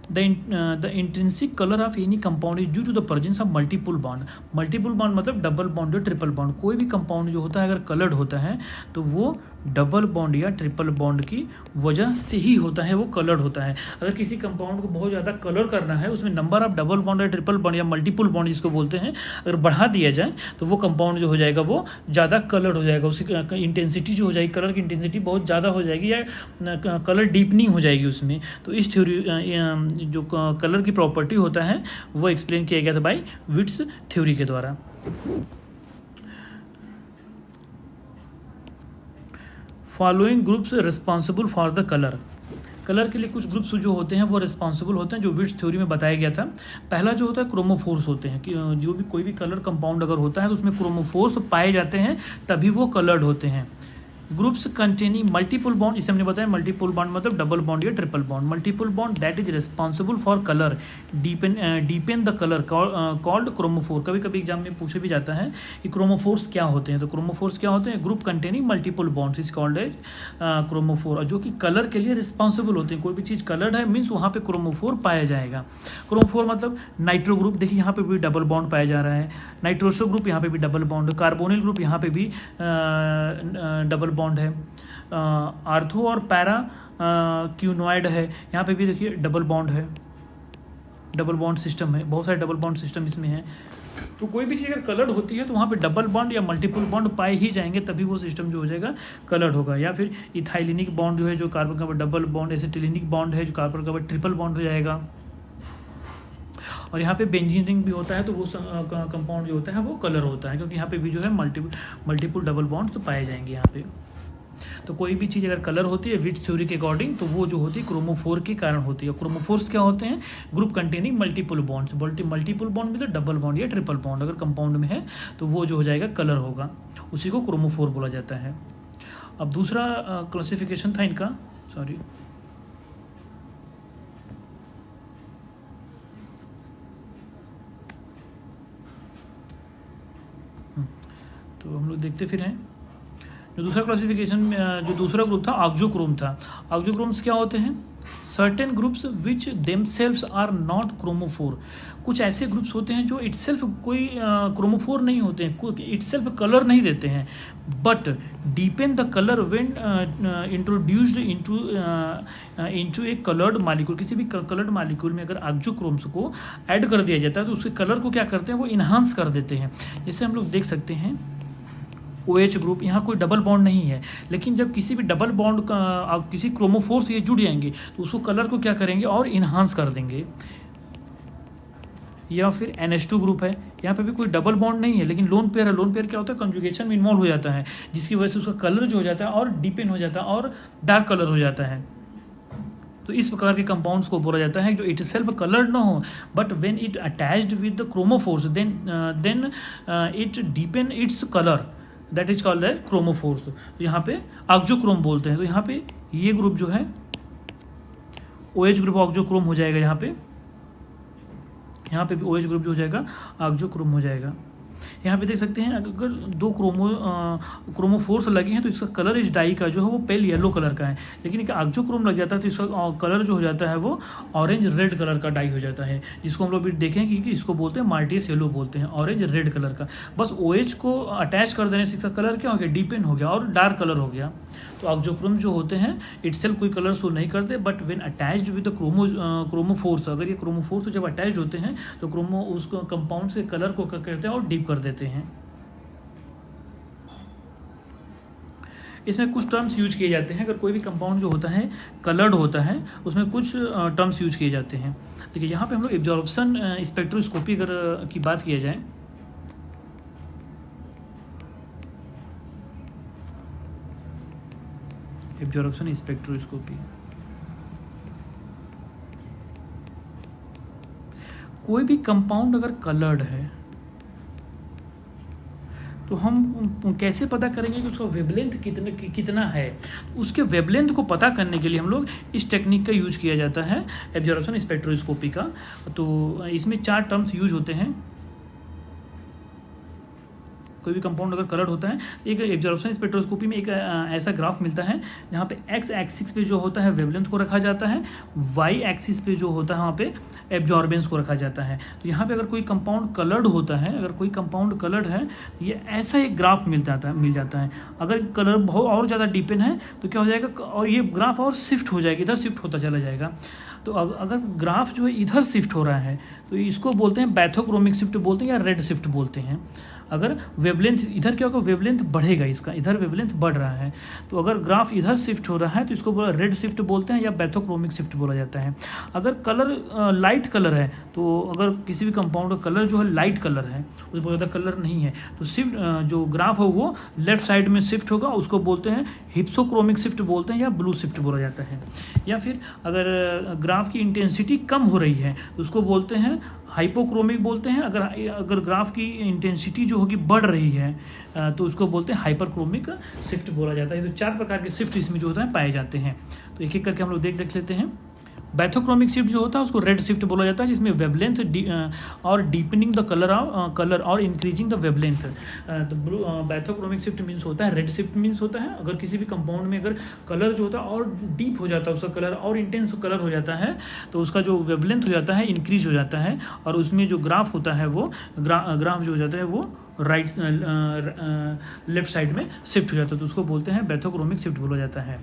the intrinsic color of any compound is due to the presence of multiple bond। Multiple bond मतलब डबल बॉन्ड या ट्रिपल बॉन्ड। कोई भी कंपाउंड जो होता है अगर कलर्ड होता है तो वो डबल बॉन्ड या ट्रिपल बॉन्ड की वजह से ही होता है, वो कलर्ड होता है। अगर किसी कंपाउंड को बहुत ज़्यादा कलर करना है, उसमें नंबर ऑफ डबल बॉन्ड या ट्रिपल बॉन्ड या मल्टीपल बॉन्ड जिसको बोलते हैं अगर बढ़ा दिया जाए तो वो कंपाउंड जो हो जाएगा वो ज़्यादा कलर्ड हो जाएगा, उसकी इंटेंसिटी जो हो जाएगी, कलर की इंटेंसिटी बहुत ज़्यादा हो जाएगी या कलर डीपनिंग हो जाएगी उसमें। तो इस थ्योरी जो कलर की प्रॉपर्टी होता है वो एक्सप्लेन किया गया था बाय विट्स थ्योरी के द्वारा। Following groups responsible for the colour. Colour के लिए कुछ ग्रुप्स जो होते हैं वो रिस्पॉन्सिबल होते हैं, जो विट्स थ्योरी में बताया गया था। पहला जो होता है क्रोमोफोर्स होते हैं, कि जो भी कोई भी कलर कंपाउंड अगर होता है तो उसमें क्रोमोफोर्स पाए जाते हैं तभी वो कलर्ड होते हैं। ग्रुप्स कंटेनिंग मल्टीपल बॉन्ड, इसे हमने बताया मल्टीपल बॉन्ड मतलब डबल बॉन्ड या triple bond. Multiple bond that is responsible for colour deepen the colour called chromophore. कभी कभी एग्जाम में पूछे भी जाता है कि क्रोमोफोर्स क्या होते हैं, तो क्रोमोफोर्स क्या होते हैं, group containing multiple bonds is called as chromophore, और जो कि कलर के लिए रिस्पॉन्सिबल होते हैं। कोई भी चीज़ कलर्ड है मीन्स वहाँ पे क्रोमोफोर पाया जाएगा। क्रोमोफोर मतलब नाइट्रो ग्रुप, देखिए यहाँ पे भी डबल बॉन्ड पाया जा रहा है, नाइट्रोसो ग्रुप यहाँ पे भी डबल बॉन्ड, कार्बोनिल ग्रुप यहाँ पे भी डबल बॉन्ड है, आर्थो और पैरा क्यूनॉइड है, यहाँ पे भी देखिए डबल बॉन्ड है, डबल बॉन्ड सिस्टम है, बहुत सारे डबल बॉन्ड सिस्टम इसमें है। तो कोई भी चीज़ अगर कलर्ड होती है तो वहाँ पे डबल बॉन्ड या मल्टीपल बॉन्ड पाए ही जाएंगे, तभी वो सिस्टम जो हो जाएगा कलर्ड होगा। या फिर इथाइलिनिक बॉन्ड जो है जो कार्बन का डबल बॉन्ड, एसिटिलिनिक बॉन्ड है जो कार्बन का ट्रिपल बॉन्ड हो जाएगा। और यहाँ पे बेंजीन रिंग भी होता है तो वो कंपाउंड जो होता है वो कलर होता है, क्योंकि यहाँ पे भी जो है मल्टीपल डबल बॉन्ड तो पाए जाएंगे यहाँ पे। तो कोई भी चीज़ अगर कलर होती है विट्स थ्योरी के अकॉर्डिंग तो वो जो होती है क्रोमोफोर के कारण होती है। क्रोमोफोर्स क्या होते हैं, group containing multiple bonds. Multiple bond में तो डबल बॉन्ड या ट्रिपल बॉन्ड अगर कंपाउंड में है तो वो जो हो जाएगा कलर होगा, उसी को क्रोमोफोर बोला जाता है। अब दूसरा क्लासिफिकेशन था इनका, सॉरी तो हम लोग देखते फिर हैं। जो दूसरा क्लासिफिकेशन जो दूसरा ग्रुप था ऑक्सोक्रोम था। ऑक्सोक्रोम्स क्या होते हैं, certain groups which themselves are not chromophore, कुछ ऐसे ग्रुप्स होते हैं जो इटसेल्फ कोई क्रोमोफोर नहीं होते हैं, इटसेल्फ कलर नहीं देते हैं, but deepen the colour when introduced into a coloured molecule. किसी भी कलर्ड मालिक्यूल में अगर ऑक्सोक्रोम्स को ऐड कर दिया जाता है तो उसके कलर को क्या करते हैं, वो इन्हांस कर देते हैं। जैसे हम लोग देख सकते हैं OH ग्रुप, यहाँ कोई डबल बॉन्ड नहीं है, लेकिन जब किसी भी डबल बॉन्ड का किसी क्रोमोफोर से ये जुड़ जाएंगे तो उसको कलर को क्या करेंगे और इन्हांस कर देंगे। या फिर NH2 ग्रुप है, यहाँ पे भी कोई डबल बॉन्ड नहीं है लेकिन लोन पेयर है। लोन पेयर क्या होता है, कंजुगेशन में इन्वॉल्व हो जाता है, जिसकी वजह से उसका कलर जो हो जाता है और डीपेन हो जाता है और डार्क कलर हो जाता है। तो इस प्रकार के कंपाउंड्स को बोला जाता है जो इट सेल्फ कलर्ड ना हो, but when it attached with the chromophores then it deepen its colour, that is called as chromophores. तो यहाँ पे ऑक्सोक्रोम बोलते हैं। तो यहाँ पे ये ग्रुप जो है OH ग्रुप ऑक्सोक्रोम हो जाएगा, यहाँ पे भी OH ग्रुप जो हो जाएगा ऑक्सोक्रोम हो जाएगा। यहाँ पे देख सकते हैं अगर दो क्रोमोफोर्स लगे हैं तो इसका कलर इस डाई का जो है वो पेल येलो कलर का है, लेकिन एक ऑक्सोक्रोम लग जाता है तो इसका कलर जो हो जाता है वो ऑरेंज रेड कलर का डाई हो जाता है, जिसको हम लोग भी देखेंगे कि इसको बोलते हैं मार्टियस येलो बोलते हैं, ऑरेंज रेड कलर का। बस OH को अटैच कर देने से इसका कलर क्या हो गया, डीपेन हो गया और डार्क कलर हो गया। तो ऑक्सोक्रोम जो होते हैं इटसेल्फ कोई कलर शो नहीं करते, but when attached with the chromophores, अगर ये क्रोमोफोर्स जब अटैच्ड होते हैं तो उस कंपाउंड से कलर को क्या करते हैं और डीप कर देते हैं। इसमें कुछ टर्म्स यूज किए जाते हैं, अगर कोई भी कंपाउंड जो होता है कलर्ड होता है उसमें कुछ टर्म्स यूज किए जाते हैं। देखिए यहाँ पे हम लोग एब्जॉर्प्शन स्पेक्ट्रोस्कोपी अगर की बात किया जाए, एब्जॉर्प्शन स्पेक्ट्रोस्कोपी, कोई भी कंपाउंड अगर कलर्ड है तो हम कैसे पता करेंगे कि उसका वेवलेंथ कितना है। उसके वेवलेंथ को पता करने के लिए हम लोग इस टेक्निक का यूज किया जाता है, एब्जॉर्प्शन स्पेक्ट्रोस्कोपी का। तो इसमें 4 टर्म्स यूज होते हैं। कोई भी कंपाउंड अगर कलर्ड होता है, एक एब्जॉर्प्शन स्पेक्ट्रोस्कोपी में एक ऐसा ग्राफ मिलता है जहाँ पे एक्स एक्सिस पे जो होता है वेवलेंथ को रखा जाता है, वाई एक्सिस पे जो होता है वहाँ पे एब्जॉर्बेंस को रखा जाता है। तो यहाँ पे अगर कोई कंपाउंड कलर्ड होता है, अगर कोई कंपाउंड कलर्ड है तो ये ऐसा एक ग्राफ मिल जाता है। अगर कलर बहुत और ज़्यादा डीपेन है तो क्या हो जाएगा, और ये ग्राफ और शिफ्ट हो जाएगा, इधर शिफ्ट होता चला जाएगा। तो अगर ग्राफ जो है इधर शिफ्ट हो रहा है तो इसको बोलते हैं बैथोक्रोमिक शिफ्ट बोलते हैं या रेड शिफ्ट बोलते हैं। अगर वेवलेंथ इधर क्या होगा, वेवलेंथ बढ़ेगा, इसका इधर वेवलेंथ बढ़ रहा है, तो अगर ग्राफ इधर शिफ्ट हो रहा है तो इसको बोला रेड शिफ्ट बोलते हैं या बैथोक्रोमिक शिफ्ट बोला जाता है। अगर कलर लाइट कलर है, तो अगर किसी भी कंपाउंड का कलर जो है लाइट कलर है, उसमें बहुत ज़्यादा कलर नहीं है, तो शिफ्ट जो ग्राफ हो वो लेफ्ट साइड में शिफ्ट होगा, उसको बोलते हैं हिप्सोक्रोमिक शिफ्ट बोलते हैं या ब्लू शिफ्ट बोला जाता है। या फिर अगर ग्राफ की इंटेंसिटी कम हो रही है तो उसको बोलते हैं हाइपोक्रोमिक बोलते हैं। अगर ग्राफ की इंटेंसिटी जो होगी बढ़ रही है तो उसको बोलते हैं हाइपरक्रोमिक शिफ्ट बोला जाता है। तो 4 प्रकार के शिफ्ट इसमें जो होता है पाए जाते हैं। तो एक एक करके हम लोग देख लेते हैं। बैथोक्रोमिक शिफ्ट जो होता है उसको रेड शिफ्ट बोला जाता है, जिसमें वेवलेंथ और डीपनिंग द कलर और इंक्रीजिंग द वेवलेंथ। तो बैथोक्रोमिक शिफ्ट मीन्स होता है, रेड शिफ्ट मीन्स होता है अगर किसी भी कंपाउंड में अगर कलर जो होता है और डीप हो जाता है, उसका कलर और इंटेंस कलर हो जाता है तो उसका जो वेवलेंथ हो जाता है इंक्रीज हो जाता है, और उसमें जो ग्राफ होता है वो ग्राफ जो हो जाता है वो राइट लेफ्ट साइड में शिफ्ट हो जाता है, तो उसको बोलते हैं बैथोक्रोमिक शिफ्ट बोला जाता है।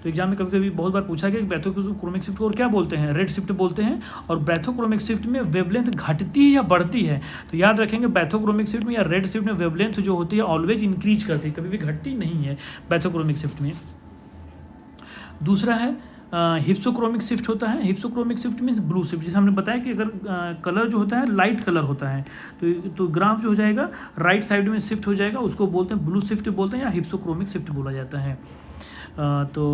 तो एग्जाम में कभी कभी बहुत बार पूछा गया कि बैथोक्रोमिक शिफ्ट को और क्या बोलते हैं, रेड शिफ्ट बोलते हैं। और बैथोक्रोमिक शिफ्ट में वेवलेंथ घटती है या बढ़ती है, तो याद रखेंगे बैथोक्रोमिक शिफ्ट में या रेड शिफ्ट में वेवलेंथ जो होती है ऑलवेज इंक्रीज करती है, कभी भी घटती नहीं है बैथोक्रोमिक शिफ्ट में। दूसरा है हिप्सोक्रोमिक शिफ्ट होता है। Hypsochromic shift means blue shift, जैसे हमने बताया कि अगर कलर जो होता है लाइट कलर होता है तो ग्राफ जो हो जाएगा राइट साइड में शिफ्ट हो जाएगा, उसको बोलते हैं ब्लू शिफ्ट बोलते हैं या हिप्सोक्रोमिक शिफ्ट बोला जाता है। तो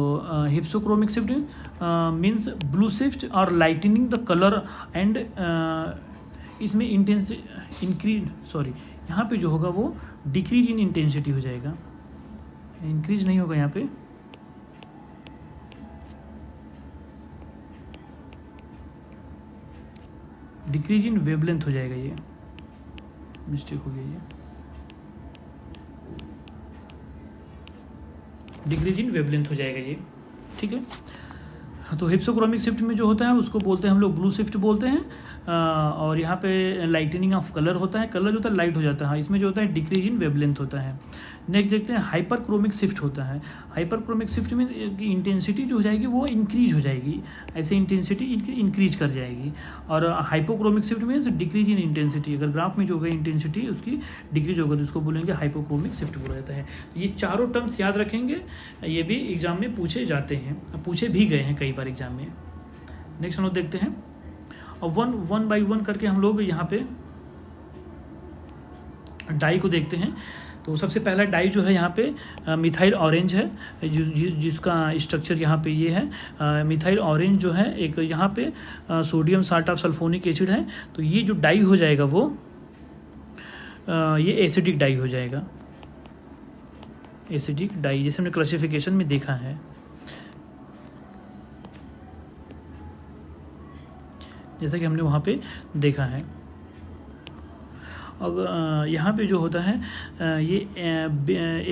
hypsochromic shift means blue shift और लाइटनिंग द कलर एंड इसमें यहाँ पे जो होगा वो डिक्रीज इन इंटेंसिटी हो जाएगा, इंक्रीज नहीं होगा, यहाँ पे डिक्रीज इन वेवलेंथ हो जाएगा, ये मिस्टेक हो गई, ये डिक्रीज इन वेवलेंथ हो जाएगा ये, ठीक है। तो हिप्सोक्रोमिक शिफ्ट में जो होता है उसको बोलते हैं हम लोग ब्लू शिफ्ट बोलते हैं। और यहाँ पे लाइटनिंग ऑफ कलर होता है, कलर जो होता है लाइट हो जाता है, इसमें जो होता है डिक्रीज इन वेवलेंथ होता है। नेक्स्ट देखते हैं हाइपरक्रोमिक शिफ्ट होता है। हाइपरक्रोमिक शिफ्ट में इंटेंसिटी जो हो जाएगी वो इंक्रीज हो जाएगी, ऐसे इंटेंसिटी इंक्रीज कर जाएगी। और हाइपोक्रोमिक शिफ्ट में डिक्रीज इन इंटेंसिटी, अगर ग्राफ में जो होगा इंटेंसिटी उसकी डिक्रीज होगा तो उसको बोलेंगे हाइपोक्रोमिक शिफ्ट बोला जाता है। तो ये चारों टर्म्स याद रखेंगे, ये भी एग्जाम में पूछे जाते हैं, पूछे भी गए हैं कई बार एग्जाम में। नेक्स्ट हम लोग देखते हैं और वन बाई वन करके हम लोग यहाँ पे डाई को देखते हैं। तो सबसे पहला डाई जो है यहाँ पे मिथाइल ऑरेंज है, जिसका स्ट्रक्चर यहाँ पे ये है। मिथाइल ऑरेंज जो है एक यहाँ पे sodium salt of sulphonic acid है, तो ये जो डाई हो जाएगा वो ये एसिडिक डाई हो जाएगा, एसिडिक डाई, जैसे हमने क्लासिफिकेशन में देखा है। जैसा कि हमने वहाँ पे देखा है। और यहाँ पे जो होता है ये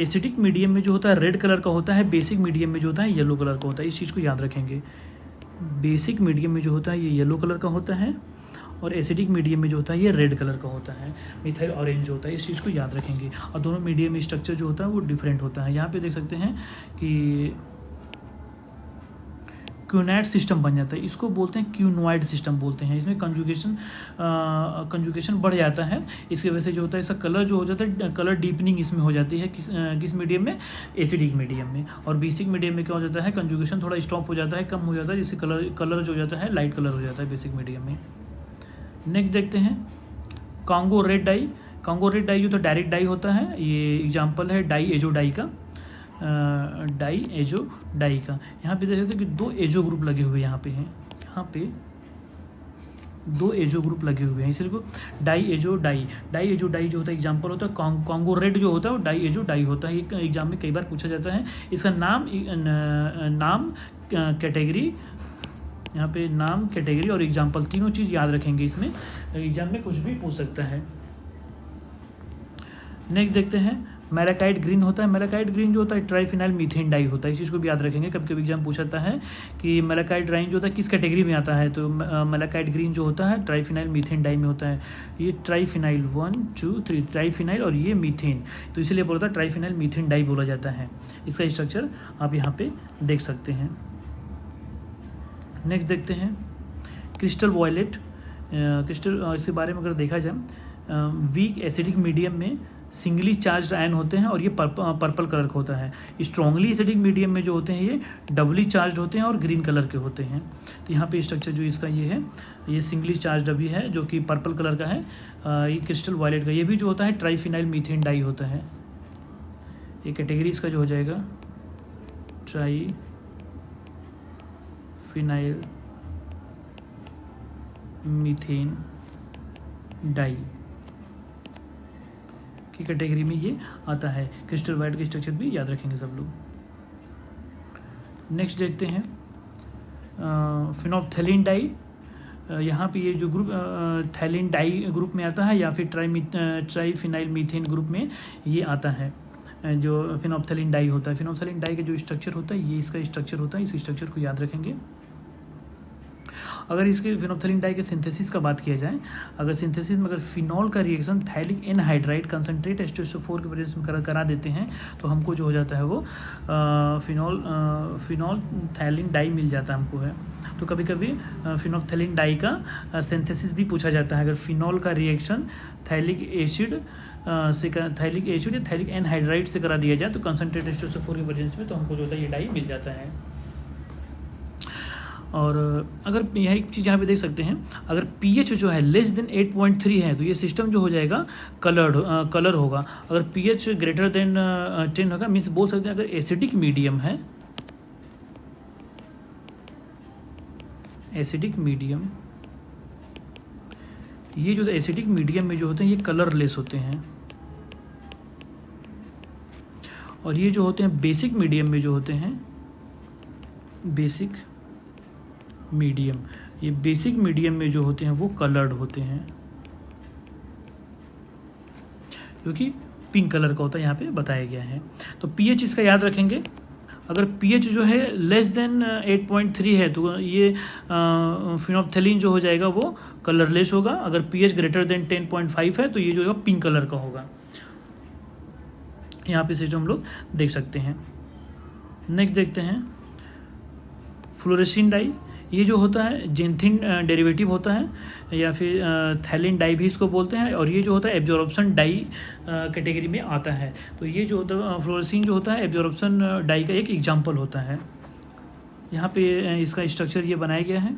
एसिडिक मीडियम में जो होता है रेड कलर का होता है, बेसिक मीडियम में जो होता है येलो कलर का होता है। इस चीज़ को याद रखेंगे, बेसिक मीडियम में जो होता है ये येलो कलर का होता है और एसिडिक मीडियम में जो होता है ये रेड कलर का होता है, मिथाइल ऑरेंज जो होता है। इस चीज़ को याद रखेंगे। और दोनों मीडियम में स्ट्रक्चर जो होता है वो डिफरेंट होता है। यहाँ पे देख सकते हैं कि क्यूनैड सिस्टम बन जाता है, इसको बोलते हैं क्यूनॉइड सिस्टम बोलते हैं। इसमें कंजुगेशन बढ़ जाता है, इसकी वजह से जो होता है इसका कलर जो हो जाता है, कलर डीपनिंग इसमें हो जाती है। किस मीडियम में? एसिडिक मीडियम में। और बेसिक मीडियम में क्या हो जाता है, कंजुगेशन थोड़ा स्टॉप हो जाता है, कम हो जाता है, जिससे कलर जो हो जाता है लाइट कलर हो जाता है बेसिक मीडियम में। नेक्स्ट देखते हैं Congo red dye. Congo red dye जो तो डायरेक्ट डाई होता है, ये एग्जाम्पल है डाई एजो डाई का, डाई एजो डाई का। यहाँ पे देख सकते हैं कि दो एजो ग्रुप लगे हुए यहाँ पे हैं, यहाँ पे दो एजो ग्रुप लगे हुए हैं, इसलिए को dye azo dye. Dye azo dye जो होता है एग्जाम्पल होता है कॉन्गो रेड जो होता है वो डाई एजो डाई होता है। ये एग्जाम में कई बार पूछा जाता है। इसका नाम कैटेगरी, यहाँ पे नाम कैटेगरी और एग्जाम्पल तीनों चीज़ याद रखेंगे, इसमें एग्जाम में कुछ भी पूछ सकता है। नेक्स्ट देखते हैं मैलाकाइट ग्रीन होता है। मैलाकाइट ग्रीन जो होता है ट्राइफिनाइल मीथेन डाई होता है। इस चीज़ को भी याद रखेंगे, कभी कभी एग्जाम पूछता है कि मैलाकाइट ग्रीन जो होता है किस कैटेगरी में आता है, तो मैलाकाइट ग्रीन जो होता है ट्राइफिनाइल मीथेन डाई में होता है। ये ट्राइफिनाइल 1 2 3 ट्राइफिनाइल और ये मीथेन, तो इसलिए बोलता है ट्राइफिनाइल मीथेन डाई बोला जाता है। इसका स्ट्रक्चर आप यहाँ पे देख सकते हैं। नेक्स्ट देखते हैं क्रिस्टल वॉयलेट। क्रिस्टल इसके बारे में अगर देखा जाए, वीक एसिडिक मीडियम में सिंगली चार्ज आयन होते हैं और ये पर्पल कलर का होता है। स्ट्रॉन्गली एसिडिक मीडियम में जो होते हैं ये डबली चार्ज होते हैं और ग्रीन कलर के होते हैं। तो यहाँ पे स्ट्रक्चर जो इसका ये है, ये सिंगली चार्ज अभी है जो कि पर्पल कलर का है। ये क्रिस्टल वायलेट का ये भी जो होता है ट्राइफिनाइल मीथेन डाई होता है। ये कैटेगरी इसका जो हो जाएगा ट्राइफिनाइल मीथेन डाई की कैटेगरी में ये आता है। क्रिस्टल वाइट का स्ट्रक्चर भी याद रखेंगे सब लोग। नेक्स्ट देखते हैं फिनोल्फथैलीन डाई। यहाँ पे ये जो ग्रुप थैलीन डाई ग्रुप में आता है या फिर ट्राइफिनाइल मीथेन ग्रुप में ये आता है, जो फिनोल्फथैलीन डाई होता है। फिनोल्फथैलीन डाई का जो स्ट्रक्चर होता है ये इसका स्ट्रक्चर होता है, इस स्ट्रक्चर को याद रखेंगे। अगर इसके फिनोल्फथैलीन डाई के सिंथेसिस का बात किया जाए, अगर सिंथेसिस में अगर फिनॉल का reaction phthalic anhydride concentrate H2SO4 के वजह से करा देते हैं तो हमको जो हो जाता है वो फिनोल्फथैलीन डाई मिल जाता है हमको है। तो कभी कभी फिनोल्फथैलीन डाई का सिंथेसिस भी पूछा जाता है। अगर फिनॉल का रिएक्शन थैलिक एसिड या थैलिक एनहाइड्राइड से करा दिया जाए तो कंसनट्रेट H2SO4 की वजह से तो हमको जो होता है ये डाई मिल जाता है। और अगर यह एक चीज़ यहाँ पे देख सकते हैं, अगर pH जो है लेस देन 8.3 है तो ये सिस्टम जो हो जाएगा कलर होगा। अगर pH ग्रेटर देन 10 होगा, मीन्स बोल सकते हैं अगर एसिडिक मीडियम है, एसिडिक मीडियम, ये जो एसिडिक मीडियम में जो होते हैं ये कलरलेस होते हैं। और ये जो होते हैं बेसिक मीडियम में जो होते हैं, बेसिक मीडियम, ये बेसिक मीडियम में जो होते हैं वो कलर्ड होते हैं, क्योंकि पिंक कलर का होता है, यहाँ पे बताया गया है। तो pH इसका याद रखेंगे। अगर pH जो है लेस देन 8.3 है तो ये फिनोप्थेलिन जो हो जाएगा वो कलरलेस होगा। अगर pH ग्रेटर देन 10.5 है तो ये जो है पिंक कलर का होगा। यहाँ पे से जो हम लोग देख सकते हैं। नेक्स्ट देखते हैं फ्लोरेसिन डाई। ये जो होता है जेंथिन डेरिवेटिव होता है या फिर थैलिन डाई भी इसको बोलते हैं, और ये जो होता है एब्जॉर्प्शन डाई कैटेगरी में आता है। तो ये जो होता है फ्लोरेसिन जो होता है एब्जॉर्प्शन डाई का एक एग्जाम्पल होता है। यहाँ पे इसका स्ट्रक्चर ये बनाया गया है।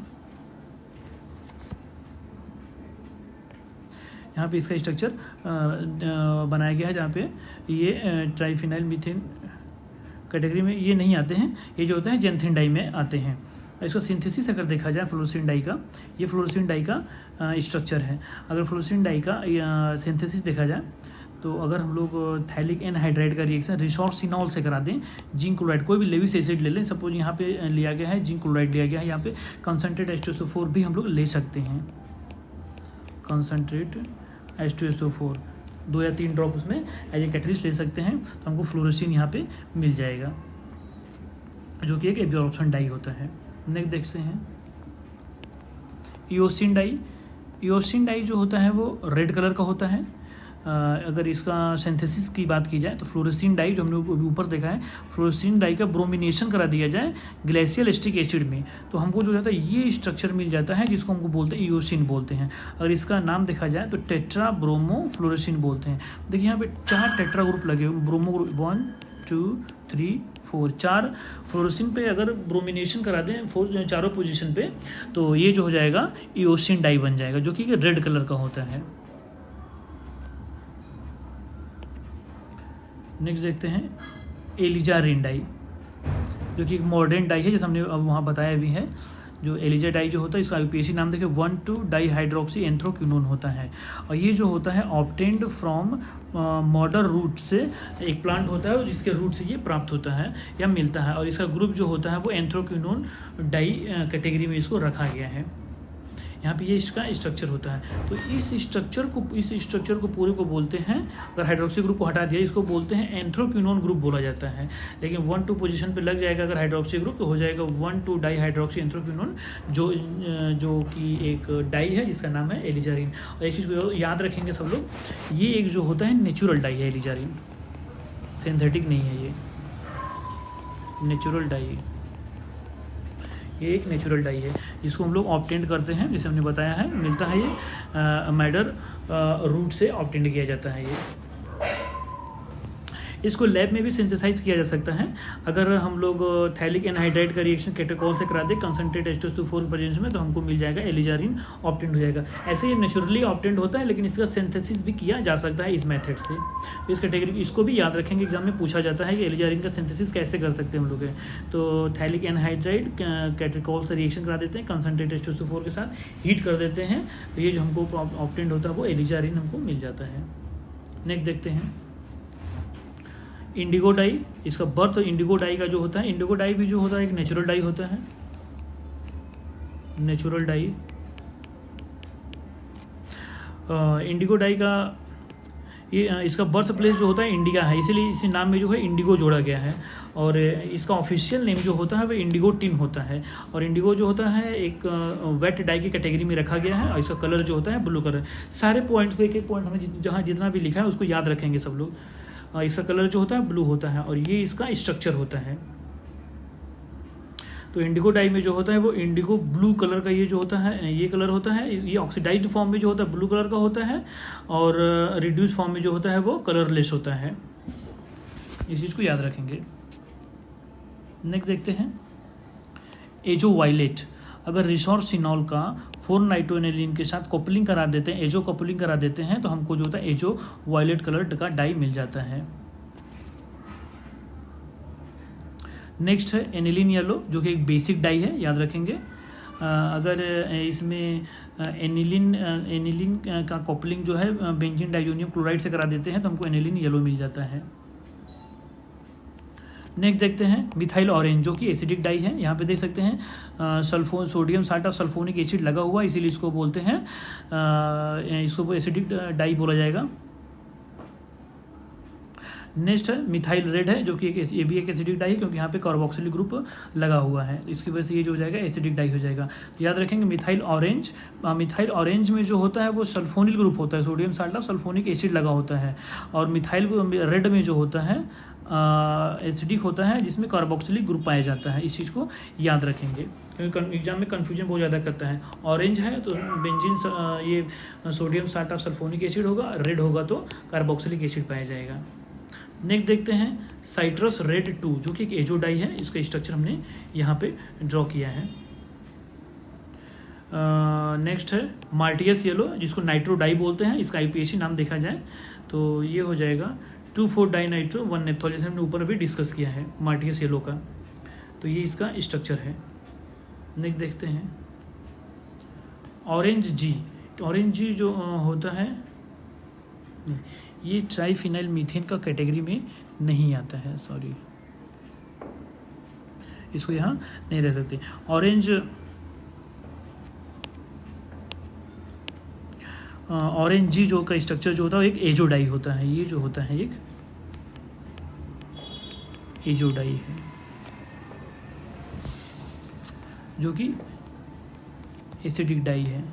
यहाँ पे इसका स्ट्रक्चर बनाया गया है जहाँ पे ये ट्राइफिनाइल मीथेन कैटेगरी में ये नहीं आते हैं, ये जो होता है जेंथिन डाई में आते हैं। इसका सिंथेसिस अगर देखा जाए फ्लोरेसिन डाई का, ये फ्लोरेसिन डाई का स्ट्रक्चर है। अगर फ्लोरेसिन डाई का सिंथेसिस देखा जाए तो अगर हम लोग थैलिक एनहाइड्राइड का रिएक्शन रिसोर्सिनॉल से करा दें, जिंक क्लोराइड कोई भी लेविस एसिड ले लें, सपोज यहाँ पे लिया गया है जिंक क्लोराइड लिया गया है, यहाँ पे कंसनट्रेट H2SO4 भी हम लोग ले सकते हैं। कंसनट्रेट H2SO4 2 या 3 ड्रॉप उसमें एज ए कैटलिस्ट ले सकते हैं, तो हमको फ्लोरेसिन यहाँ पे मिल जाएगा जो कि एक एब्जॉर्प्शन डाई होता है। नेक्स्ट देखते हैं इओसिन डाई। इओसिन डाई जो होता है वो रेड कलर का होता है। अगर इसका सिंथेसिस की बात की जाए तो फ्लोरेसिन डाई जो हमने ऊपर देखा है, फ्लोरेसिन डाई का ब्रोमिनेशन करा दिया जाए ग्लेशियल एस्टिक एसिड में तो हमको जो जाता है ये स्ट्रक्चर मिल जाता है जिसको हमको बोलते हैं इओसिन बोलते हैं। अगर इसका नाम देखा जाए तो टेट्रा ब्रोमो फ्लोरेसिन बोलते हैं। देखिए यहाँ पे 4 टेट्रा ग्रुप लगे हुए, ब्रोमो ग्रुप 1 2 3 4 4 फ्लोरेसिन पे अगर ब्रोमिनेशन करा दें चारों पोजीशन पे तो ये जो हो जाएगा इओसिन डाई बन जाएगा जो कि रेड कलर का होता है। नेक्स्ट देखते हैं एलिजारिन डाई जो कि एक मॉडर्न डाई है, जैसे हमने अब वहाँ बताया भी है। जो एलिजा डाई जो होता है इसका IUPAC नाम देखिए 1,2 डाई हाइड्रोक्सी एंथ्रोक्विनोन होता है, और ये जो होता है ऑब्टेन्ड फ्रॉम मॉडर रूट से, एक प्लांट होता है जिसके रूट से ये प्राप्त होता है या मिलता है, और इसका ग्रुप जो होता है वो एंथ्रोक्विनोन डाई कैटेगरी में इसको रखा गया है। यहाँ पे ये इसका स्ट्रक्चर होता है। तो इस स्ट्रक्चर को पूरे को बोलते हैं, अगर हाइड्रोक्सी ग्रुप को हटा दिया इसको बोलते हैं एंथ्रोक्विनोन ग्रुप बोला जाता है। लेकिन 1-2 पोजीशन पे लग जाएगा अगर हाइड्रोक्सी ग्रुप तो हो जाएगा 1,2 डाई हाइड्रोक्सी एंथ्रोक्विनोन जो कि एक डाई है जिसका नाम है एलिजारिन। और एक चीज़ को याद रखेंगे सब लोग, ये एक जो होता है नेचुरल डाई है एलिजारिन, सिंथेटिक नहीं है, ये नेचुरल डाई है। ये एक नेचुरल डाई है जिसको हम लोग ऑब्टेंड करते हैं, जैसे हमने बताया है मिलता है ये मैडर रूट से ऑब्टेंड किया जाता है। ये इसको लैब में भी सिंथेसाइज किया जा सकता है। अगर हम लोग थैलिक एनहाइड्राइड का रिएक्शन कैटेकोल से करा दे कंसनट्रेट H2SO4 की प्रेजेंस में तो हमको मिल जाएगा एलिजारिन ऑब्टेंड हो जाएगा। ऐसे ये नेचुरली ऑब्टेंड होता है लेकिन इसका सिंथेसिस भी किया जा सकता है इस मेथड से। तो इस कैटेगरी इसको भी याद रखेंगे, एग्जाम में पूछा जाता है कि एलिजारिन का सिंथेसिस कैसे कर सकते हैं हम लोग। तो थैलिक एनहाइड्राइड कैटेकोल से रिएक्शन करा देते हैं कंसनट्रेट H2SO4 के साथ, हीट कर देते हैं तो ये जो हमको ऑब्टेंड होता है वो एलिजारिन हमको मिल जाता है। नेक्स्ट देखते हैं इंडिगो डाई। इसका बर्थ इंडिगो डाई का जो होता है, इंडिगो डाई भी जो होता है एक नेचुरल डाई होता है, नेचुरल डाई। इंडिगो डाई का ये इसका बर्थ प्लेस जो होता है इंडिया है, इसीलिए इसी नाम में जो है इंडिगो जोड़ा गया है। और इसका ऑफिशियल नेम जो होता है वो इंडिगो टिन होता है। और इंडिगो जो होता है एक वेट डाई की कैटेगरी में रखा गया है और इसका कलर जो होता है ब्लू कलर। सारे पॉइंट्स को एक एक पॉइंट हमें जहाँ जितना भी लिखा है उसको याद रखेंगे सब लोग। इसका कलर जो होता है ब्लू होता है और ये इसका स्ट्रक्चर होता है। तो इंडिगो डाई में जो होता है वो इंडिगो ब्लू कलर का ये जो होता है ये कलर होता है। ये ऑक्सीडाइज्ड फॉर्म में जो होता है ब्लू कलर का होता है और रिड्यूस फॉर्म में जो होता है वो कलरलेस होता है। इस चीज़ को याद रखेंगे। नेक्स्ट देखते हैं एजो वायलेट। अगर रिसोर्सिनॉल का 4-नाइट्रोएनिलीन के साथ कपलिंग करा देते हैं, एजो कपलिंग करा देते हैं तो हमको जो होता है एजो वायलेट कलर का डाई मिल जाता है। नेक्स्ट है एनिलीन येलो जो कि एक बेसिक डाई है, याद रखेंगे। अगर इसमें एनिलीन का कपलिंग जो है बेंजीन डाइजोनियम क्लोराइड से करा देते हैं तो हमको एनिलीन येलो मिल जाता है। नेक्स्ट देखते हैं मिथाइल ऑरेंज जो कि एसिडिक डाई है। यहाँ पे देख सकते हैं सोडियम साल्ट सल्फोनिक एसिड लगा हुआ, इसीलिए इसको बोलते हैं इसको एसिडिक डाई बोला जाएगा। नेक्स्ट है मिथाइल रेड है, जो कि ये भी एक एसिडिक डाई है, क्योंकि यहाँ पे कार्बोक्सिलिक ग्रुप लगा हुआ है, इसकी वजह से ये जो हो जाएगा एसिडिक डाई हो जाएगा। तो याद रखेंगे मिथाइल ऑरेंज, मिथाइल ऑरेंज में जो होता है वो सल्फोनिल ग्रुप होता है, sodium salt of sulphonic acid लगा होता है। और मिथाइल रेड में जो होता है एसिडिक होता है, जिसमें कार्बोक्सिलिक ग्रुप पाया जाता है। इस चीज़ को याद रखेंगे, क्योंकि एग्जाम में कन्फ्यूजन बहुत ज़्यादा करता है। ऑरेंज है तो बेंजीन ये sodium salt of sulphonic acid होगा, रेड होगा तो कार्बोक्सिलिक एसिड पाया जाएगा। नेक्स्ट देखते हैं साइट्रस रेड 2, जो कि एक एजोडाई है, इसका स्ट्रक्चर हमने यहाँ पे ड्रॉ किया है। नेक्स्ट है मार्टियस येलो, जिसको नाइट्रोडाई बोलते हैं, इसका IPAC नाम देखा जाए तो ये हो जाएगा 2,4-डाइनाइट्रो 1-नेप्थॉल, जैसे हमने ऊपर अभी डिस्कस किया है मार्टियस येलो का। तो ये इसका स्ट्रक्चर है। नेक्स्ट देखते हैं ऑरेंज जी। ऑरेंज जी जो होता है ये ट्राइफिनाइल मीथेन का कैटेगरी में नहीं आता है, सॉरी, इसको यहाँ नहीं रह सकते। ऑरेंज जी जो का स्ट्रक्चर जो होता है एक एजोडाई होता है, ये जो होता है एक एजोडाई है, जो कि एसिडिक डाई है।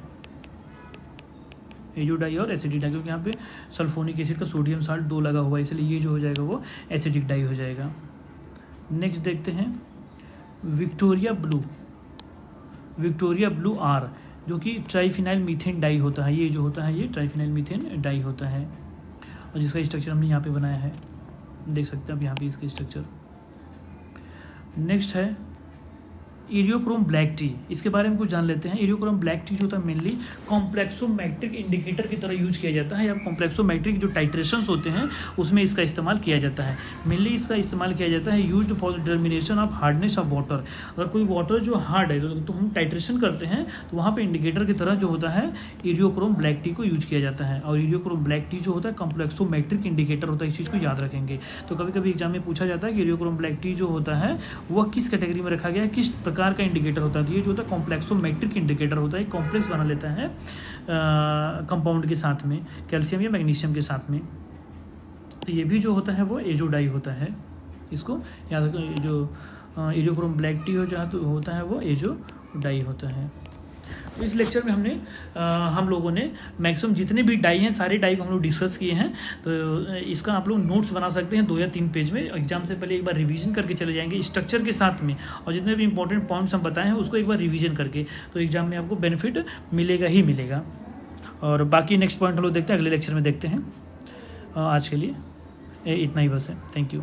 एजोडाई और एसिडिक डाई, क्योंकि यहाँ पे सल्फोनिक एसिड का सोडियम साल्ट 2 लगा हुआ है, इसलिए ये जो हो जाएगा वो एसिडिक डाई हो जाएगा। नेक्स्ट देखते हैं विक्टोरिया ब्लू आर, जो कि ट्राइफिनाइल मीथेन डाई होता है। ये जो होता है ये ट्राइफिनाइल मीथेन डाई होता है, और जिसका स्ट्रक्चर हमने यहाँ पे बनाया है, देख सकते हैं आप यहाँ पे इसका स्ट्रक्चर। नेक्स्ट है इरियोक्रोम ब्लैक टी, इसके बारे में कुछ जान लेते हैं। इरियोक्रोम ब्लैक टी जो होता है मेनली कॉम्प्लेक्सोमेट्रिक इंडिकेटर की तरह यूज किया जाता है, या कॉम्प्लेक्सोमेट्रिक जो टाइट्रेशंस होते हैं उसमें इसका इस्तेमाल किया जाता है। मेनली इसका इस्तेमाल किया जाता है used for determination of hardness of water. अगर कोई वाटर जो हार्ड है तो हम टाइट्रेशन करते हैं, तो वहाँ पर इंडिकेटर की तरह जो होता है इरियोक्रोम ब्लैक टी को यूज किया जाता है। और इरियोक्रोम ब्लैक टी जो होता है कॉम्प्लेक्सोमेट्रिक इंडिकेटर होता है, इस चीज़ को याद रखेंगे। तो कभी कभी एग्जाम में पूछा जाता है कि इरियोक्रोम ब्लैक टी जो होता है वह किस कैटेगरी में रखा गया है, किस प्रकार का इंडिकेटर होता है। तो ये जो होता है कॉम्प्लेक्सोमेट्रिक इंडिकेटर होता है, कॉम्प्लेक्स बना लेता है कंपाउंड के साथ में, कैल्शियम या मैग्नीशियम के साथ में। तो ये भी जो होता है वो एजोडाई होता है, इसको याद रखें। जो इरियोक्रोम ब्लैक टी होता है वो एजोडाई होता है। तो इस लेक्चर में हम लोगों ने मैक्सिमम जितने भी डाई हैं सारे डाई को हम लोग डिस्कस किए हैं। तो इसका आप लोग नोट्स बना सकते हैं 2 या 3 पेज में। एग्जाम से पहले एक बार रिवीजन करके चले जाएंगे स्ट्रक्चर के साथ में, और जितने भी इंपॉर्टेंट पॉइंट्स हम बताए हैं उसको एक बार रिवीजन करके, तो एग्जाम में आपको बेनिफिट मिलेगा ही मिलेगा। और बाकी नेक्स्ट पॉइंट हम लोग देखते हैं अगले लेक्चर में देखते हैं। आज के लिए इतना ही बस है। Thank you.